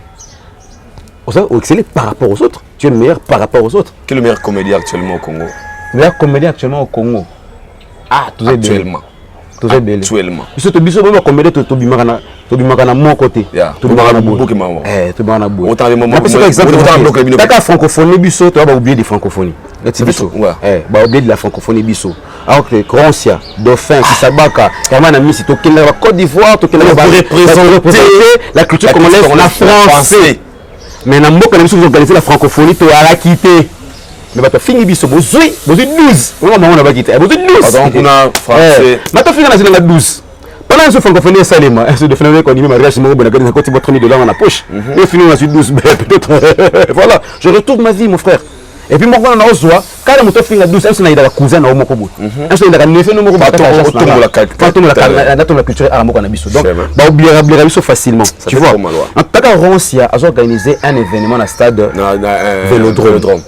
Exceller par rapport aux autres. Tu es le meilleur par rapport aux autres. Quel est le meilleur comédien actuellement au Congo? Le meilleur comédien actuellement au Congo. Ah, tout est actuellement. Tout est belle. Actuellement. Parce que tu as comédien, tu as mon côté. Tu as autant de moments. Tu as francophonie, tu as oublié de francophonie. Tu as oublié de la francophonie. Alors que Croatia, Dauphin, Kisabaka, Herman Missi, tu as la Côte d'Ivoire, tu as représenter la culture congolaise en France. Mais dans le monde, quand vous organisez la francophonie, tu as quitté. Mais tu as fini biso, vous avez 12. On a quitté. Vous avez 12. Donc on a français. Mais tu as fini dans 12. Pendant ce francophonie, ça les mains. Ce phénomène qu'on dit, mariage, c'est mon bon, on a côté votre $30 dans la poche. Et fini dans 12. Peut-être. Voilà. Je retrouve ma vie, mon frère. Et puis moi on a reçoit quand on te fait la douce on a des cousins na omoko on se ndaka nefe no moko bata la culture à moko na biso donc ba oubliera biso facilement tu vois en tout cas Ronsia a organisé un événement à stade Vélodrome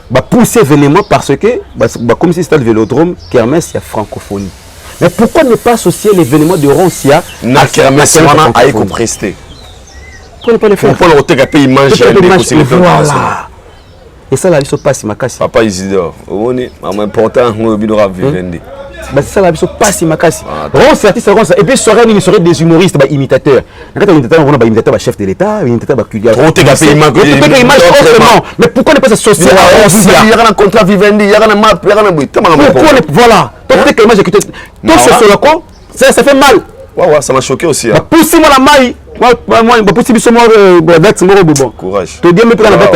ba pousser événement parce que comme si stade Vélodrome Kermesse il y a francophonie. Mais pourquoi ne pas associer l'événement de Ronsia à Kermesse à éco-presté? Pour ne pas le faire. Pour le pays manger voilà. Et ça, la vie se passe, ma casse. Papa Isidore, on est important, on est vivre. C'est ça, la vie se passe, ma casse. Ronce, artiste, Ronce. Et puis, il serait des humoristes, imitateurs. Quand on est imitateur, chef de l'État, imitateur, culture. Mais pourquoi ne pas s'associer à Ronce? Il y a un contrat Vivendi, il y a un map, il y a un bruit. Voilà. Donc, que moi, j'ai quitté. Donc, c'est sur quoi ça fait mal. Ouais, ça m'a choqué aussi. Poussez-moi la maille. Moi, courage. Tu dis, mais pour la bête,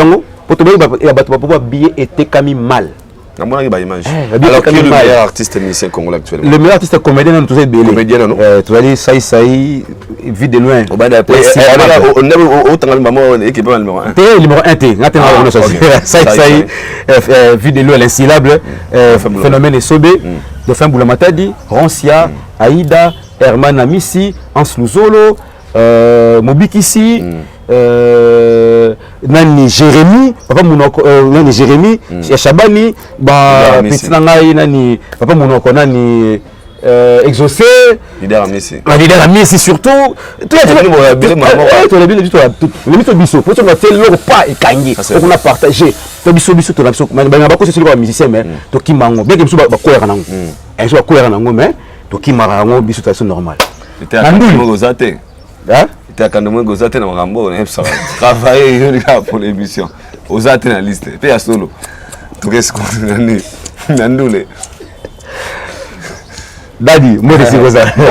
pour te dire, il y a billet était camis mal. Alors, qui est le meilleur artiste musicien congolais actuellement? Le meilleur artiste comédien, nous tous belé. Comédien, non? Tu vas dire, Saï, vu de loin. On a autant de maman équipe numéro 1. Numéro 1, Saï, vu de loin, l'insyllable, phénomène est sobé. Dauphin Boulamatadi, Ronsia, Aïda, Herman Amissi, Hans Luzolo, Mobikisi, Nani Jérémy, Papa Mounoko, Nani Jérémy, Chabani, Petit Nangaï, Nani, Papa Mounoko, Nani Exaucé, leader Amissi. Leader Amissi surtout. Tu as bien dit, le mythe biso, pour que tu aies pas et gagné, on a partagé. Tu as biso, tu as biso, mais c'est le musicien, mais tu as qui mango, bien que tu sois cohérent. Et je suis cohérent, mais tu as qui mango, biso, c'est normal. Tu as Gozate. Tu as Gozate dans Rambo, travailler pour l'émission. Gozate dans la liste. Tu as solo. Tu restes Nandoule. Dadi, moi je suis Gozate. Moi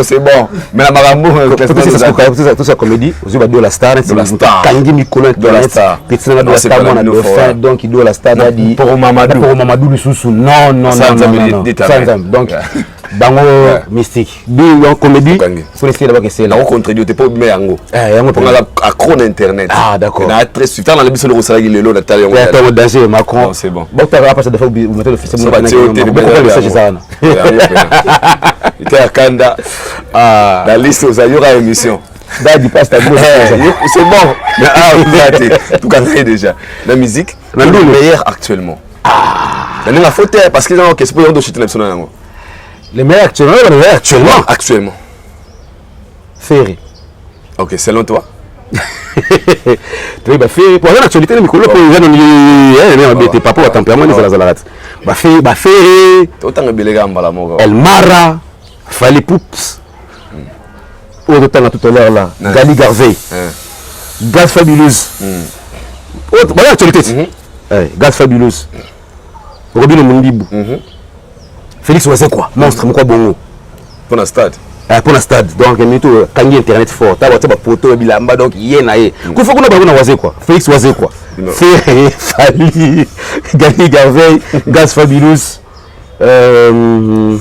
c'est bon. Mais la Marambo, tout ça comédie, vous avez de la star, c'est la star. Kangi Nicolas de la star. Petit de la star, on a de faire donc il doit la star Dadi. Pour Mamadou Soussou. Non. Donc Bango mystique. Bien comédie. Faut essayer d'abord que c'est là. On contribue, t'es pas obligé Yango. Pour la accro internet. Ah d'accord. On a très suivant dans l'émission de Rosalie il est là Nathalie. On est danger Macron. C'est bon. Bon tu vas passer de fois vous mettez le Facebook. Il était à Kanda. La liste aux ailleurs à émission. Daddy passe ta bouche. C'est bon. Ah, vous êtes tout gagné déjà. La musique, le meilleur actuellement. Ah. La faute parce que non, qu'est-ce que vous avez chuté là? Le meilleur actuellement. Actuellement. Ferry. Ok, selon toi. Tu vas faire pour l'actualité le micro pour les gens qui pas pour tempérament ni ça la ba faire autant que belega mbala moko El Mara Fally Poups au temps tout à l'heure là Gali Garvey Gaz Fabulous autre voilà l'actualité Gaz Fabulous Robin Mundibu Félix Oise quoi monstre quoi bongo pour la stade. Pour la stade, donc quand il y a internet fort, tu as des photos, donc il y a il faut qu'on ait Oise quoi, Félix Oise quoi, Fally, Gali Garvey, Gaz Fabulous, Robin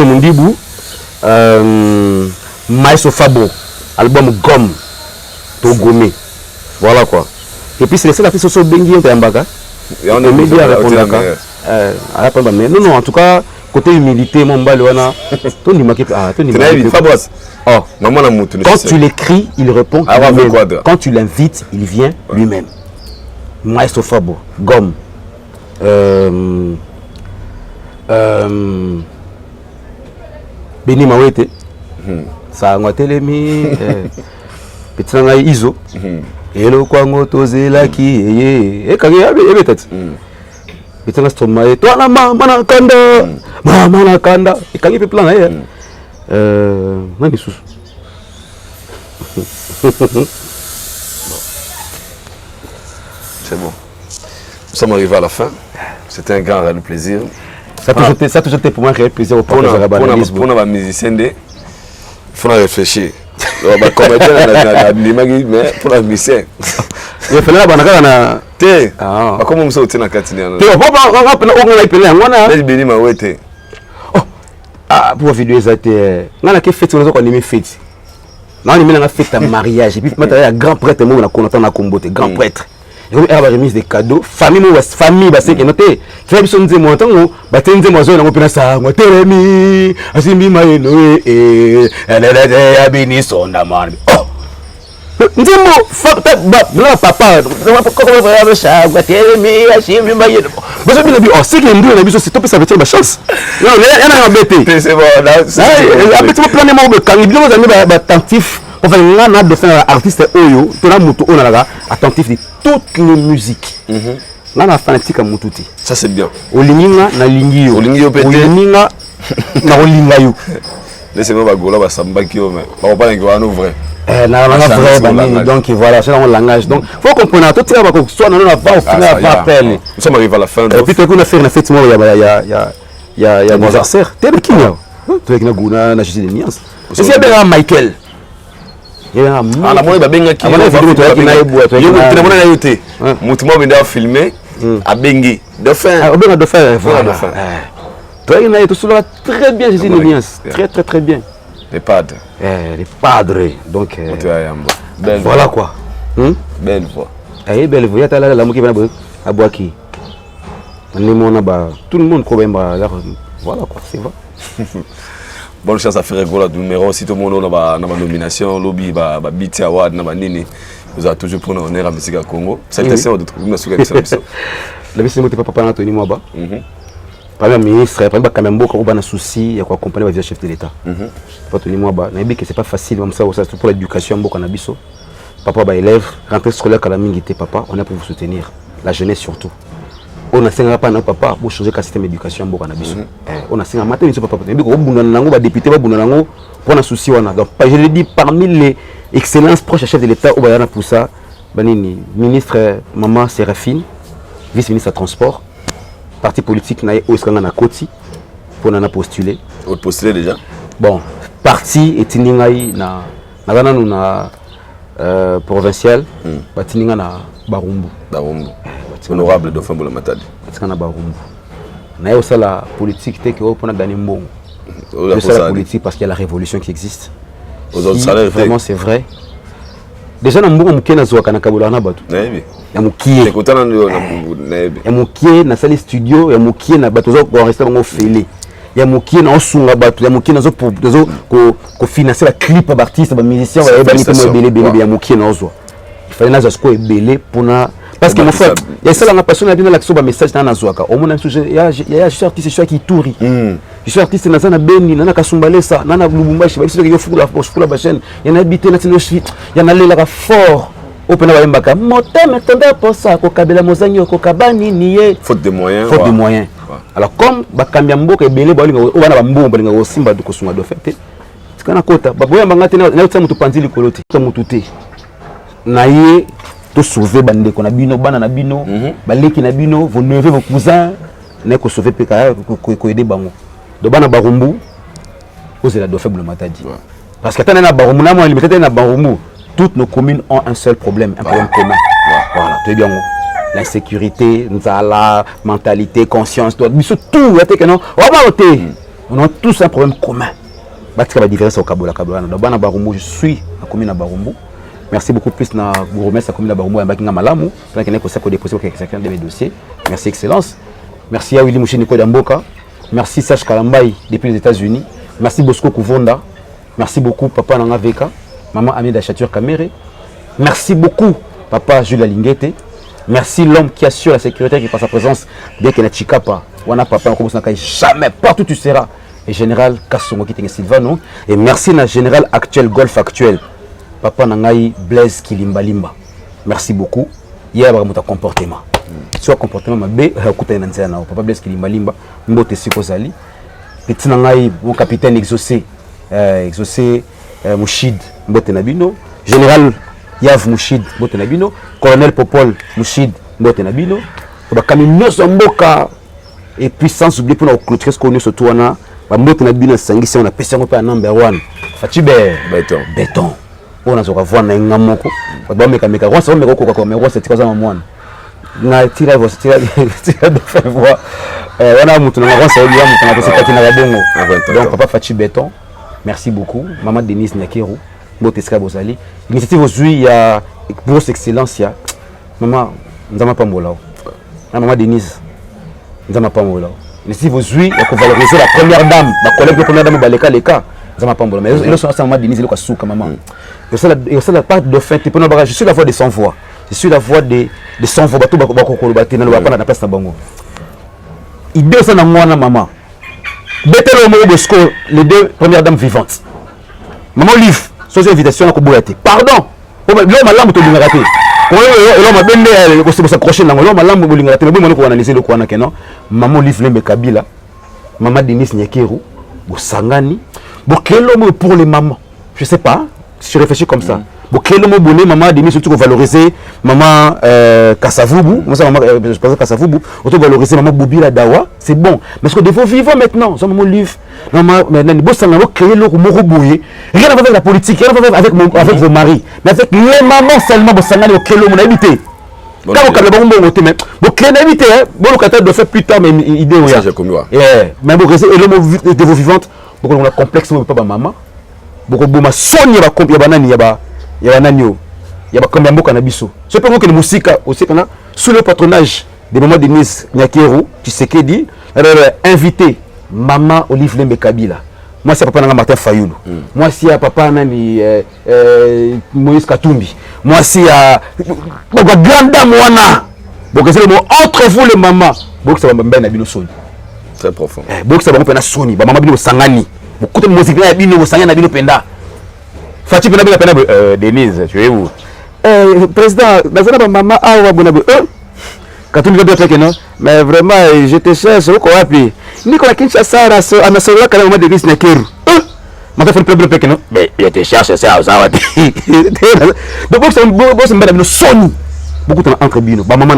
Mundibu, Maïso Fabo, album Gomme, Togomé, voilà quoi. Et puis c'est les seuls artistes qui sont bengi en Tayambaka, et on est médias à répondre. Non, en tout cas. Côté humilité, mon bal, quand tu l'écris, il répond. Quand tu l'invites, il vient lui-même. Maestro Fabo, Gomme. Beni Mawete. Ça a télémi. Petit Nangaï Iso. Et le Kwango Tozela qui est. Et quand il y a peut-être. Petit Nastromae. Toi, la maman Kanda. Maman Kanda. Et quand il peut plan, Nani sous. C'est bon. Nous sommes arrivés à la fin. C'était un grand réel plaisir. Ça a toujours été pour moi un réel plaisir. Pour les musiciens, il faut réfléchir. Mais pour la musicienne. Il fallait la te comment vous sortez dans Katini pour vidéo exacte ngana ke fête on a fête na on a fête à mariage et puis maintenant grand prêtre moi na connaître na Kombote grand prêtre et on a remise des cadeaux famille bah c'est que noté fait besoin de montant ba tenze mo zo na ngopina sa ngo telemi asimbi maeno et elle abini sonda man Ndimo papa comment va ça telemi asimbi maeno parce que bien c'est que ndio na biso c'est top ça veut dire ma chance non elle a embêté c'est bon là après tu planer mo quand il bien amis attentif enfin ngana de faire artiste oyo to na mutu onala attentif de toutes les musiques ngana fanatique à mututi ça c'est bien olinga na lingio olinga na olinga yo laissez-moi bagola ba samba ki o mais ba pas ngi wana vrai vrai donc voilà c'est dans le langage donc faut comprendre tout ça va que soit on va au final va appel nous sommes arrivés à la fin et puis tu qu'on a fait une fête moi il y a anniversaire t'es de qui là tu avec na guna na Jésus de Niance c'est bien Michael la moi ba benga ki na yote mutu mo benda filmer a bengi de fin benga de fin voilà toi il a tout cela très bien Jésus de Niance très bien les padres les padres donc voilà quoi belle voix belle voix ta la moki bana aboaki on ba tout le monde kobemba voilà quoi c'est vrai. Bonne chance à faire Gola numéro si tout le monde a une nomination lobby ba BT Award na nini vous avez toujours pour honneur à musique Congo salutation de trouver sur la mission était papa na Tony Mwaba premier ministre premier Kamembo ko bana souci ya ko accompagner le chef de l'état pas Tony Mwaba na bi que c'est pas facile comme ça pour l'éducation mboka na biso papa ba élève rentrée scolaire kala mingi te papa on est pour vous soutenir la jeunesse surtout on a singa pas na papa pour changer le système d'éducation mboka na biso on a singa matin biso papa bi ko bunda nango ba député ba bunda nango pour na souci wana donc je le dis parmi les excellences proches chef de l'état au bayana pour ça banini ministre maman Séraphine vice-ministre transport parti politique na oskanga na koti pour na postuler on postuler déjà bon parti etiningai na gana na provincial batininga na Barumbu honorable Dauphin Bola Matadi batikana Barumbu na yo la politique te que pour gagner mbongo la politique parce qu'il y a la révolution qui existe vraiment c'est vrai déjà na mbongo mukena zo kana kabula na batu ya mukie ekotana ndo na mbongo na ebe ya mukie na salle studio ya mukie na batu zo ko rester ngo félé ya mokie na osunga bato ya mokie nazo ko financer la clip d'artiste ba musicien ba ebani pe mo belé ya mokie na ozwa il fallait nazo ko ebelé pona parce que mon frère il y a ça la passion na bien l'action ba message na zwaka au mona ya je suis artiste je suis qui touri je suis artiste na zana beni na kasumbalesa na lubumbashi ba biso yo fukula ba chaîne ya na habité na tino ya na lela fort opena ba mbaka motema tombe pour ça ko kabela mozanyo ko kabani nié faute de moyens alors comme bakambia mboka ebele ba linga bana ba mbomba linga ko simba ko sunga do fait tikana kota ba boya mbanga tena na tsamu tupanzili koloti tsamu tuté na ye to sauver bande ko na bino bana na bino baleki na bino vos neveux vos cousins ne ko sauver peka ko aider bango do bana barumbu osela do faible matadi parce que tana na barumbu na mo limité na barumbu toutes nos communes ont un seul problème, un problème commun. Voilà, tout est bien. L'insécurité, la mentalité, conscience, tout. On a tous un problème commun. La différence au Kabola. Je suis à la commune de Barumbu. Merci beaucoup plus na gourmet la commune de Barumbu et à Malamu. Tant qu'il y a des déposé chacun de mes dossiers. Merci Excellence. Merci à Willy Mouché Nico Damboka. Merci Serge Kalambaï depuis les États-Unis. Merci Bosco Kouvonda. Merci beaucoup Papa Nanga Veka. Maman Amie d'Achature Kamere. Merci beaucoup, Papa Jules Alingete. Merci l'homme qui assure la sécurité, qui par sa présence, bien qu'il n'y ait Chikapa, Wana Papa, jamais, partout tu seras. Et Général Kassongo qui est Sylvano. Et merci na Général actuel, Golf actuel, Papa Nangaï Blaise Kilimbalimba. Merci beaucoup. Hier, il y a un comportement. Soit comportement, Papa Blaise Kilimbalimba, Mbote Sikozali. Petit Nangaï, mon capitaine exaucé, Mouchid Mbotenabino, Général Yav Mouchid Mbotenabino, Colonel Popol Mouchid Mbotenabino, Kamino Zamboka et puis sans oublier pour nous clôturer ce qu'on est sur toi, Mbotenabino Sangisi, on a passé un peu à number one. Fatibé, béton. On a voir un namoko, on va mettre un roi, on va mettre un roi, c'est trois ans en moine. Na tira de faire voir. On a monté un roi, c'est un donc papa Fatibé béton. Merci beaucoup. Maman Denise Nyakeru, Boteska Bozali. L'initiative aujourd'hui, il y a grosse excellence. Il y a Maman Nzama Pambola. Maman Denise Nzama Pambola. L'initiative aujourd'hui, il y a valoriser la première dame. La collègue de première dame, Baleka Leka. Nzama Pambola. Mais il y a Maman Denise, il y a Souka Maman. Il y a la part de fin. Je suis la voix des sans voix. Je suis la voix des sans voix. Il y a ça maman. Les deux premières dames vivantes. Maman Olive, sans invitation à Koboulate. Pardon. L'homme a l'âme de l'ingaraté. L'homme a bien s'accrocher dans l'homme a l'âme de l'ingaraté. Mais bon, on analyse le Kouana Kenan. Maman Olive Lembe Kabila. Maman Denis Nyakeru. Sangani. Bon, quel homme pour les mamans? Je sais pas. Si je réfléchis comme ça. Bon, quel homme bonnet, maman Denis, surtout valoriser maman Kassavoubou. Moi, ça, maman, je pense Kassavoubou. Autant valoriser maman Boubila Dawa. C'est bon. Mais ce que des fois vivants maintenant, ça, maman Olive. Maman, maintenant, les boss, on a créé le Morouboué. Rien à voir avec la politique, rien à voir avec vos maris. Mais avec les mamans seulement, bon, ça n'a aucun homme, on a habité. Quand on a bon côté, mais bon, clé d'invité, bon, le cas de faire plus tard, mais idée, oui. Mais bon, et l'homme de vos vivantes, donc on a complexe, mais pas maman. Beaucoup de ma sonia va combien banani yaba nanio yaba combien mboka na biso. C'est pas moi que le musique aussi qu'on a sous le patronage de maman Denise Nyakeru, tu sais qu'elle dit, invité maman Olive Lembe Kabila. Moi c'est papa Nanga Martin Fayoulou. Moi c'est papa Nani Moïse Katumbi. Moi c'est grande dame wana. Donc c'est le mot entre vous les mamans. Donc ça va me ben abino soni. Très profond. Donc ça va me pena soni, ba maman bino sangani. Beaucoup de musique là bino sangani bino penda. Fati pena bino penda Denise, tu es où? Président, dans maman awa bonabe Katumbi doit être non, mais vraiment je te cherche au quoi appeler. Nicolas Kinshasa à ma soeur quand maman Denise Nyakeru. M'a fait le problème que non, mais je te cherche ça ça va. Donc c'est un boss madame Sony. Beaucoup entre bino, ba maman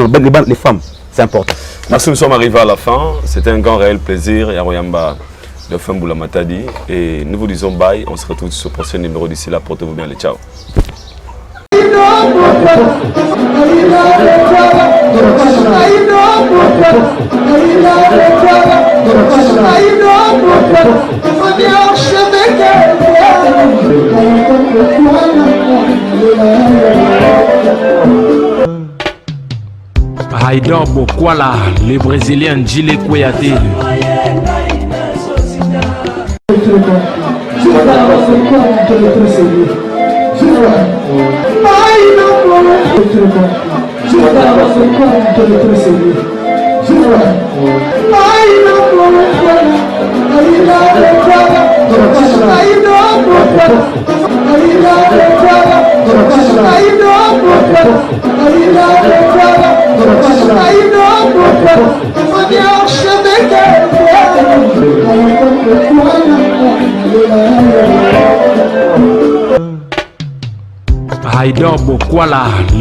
les femmes, c'est important. Merci, nous sommes arrivés à la fin. C'était un grand réel plaisir. Yaroyamba de Femboula Matadi. Et nous vous disons bye. On se retrouve sur le prochain numéro d'ici là. Portez-vous bien. Allez, ciao. Haïdor Bokwala, le Brésilien Njile Kouyaté. Haïdor Bokwala.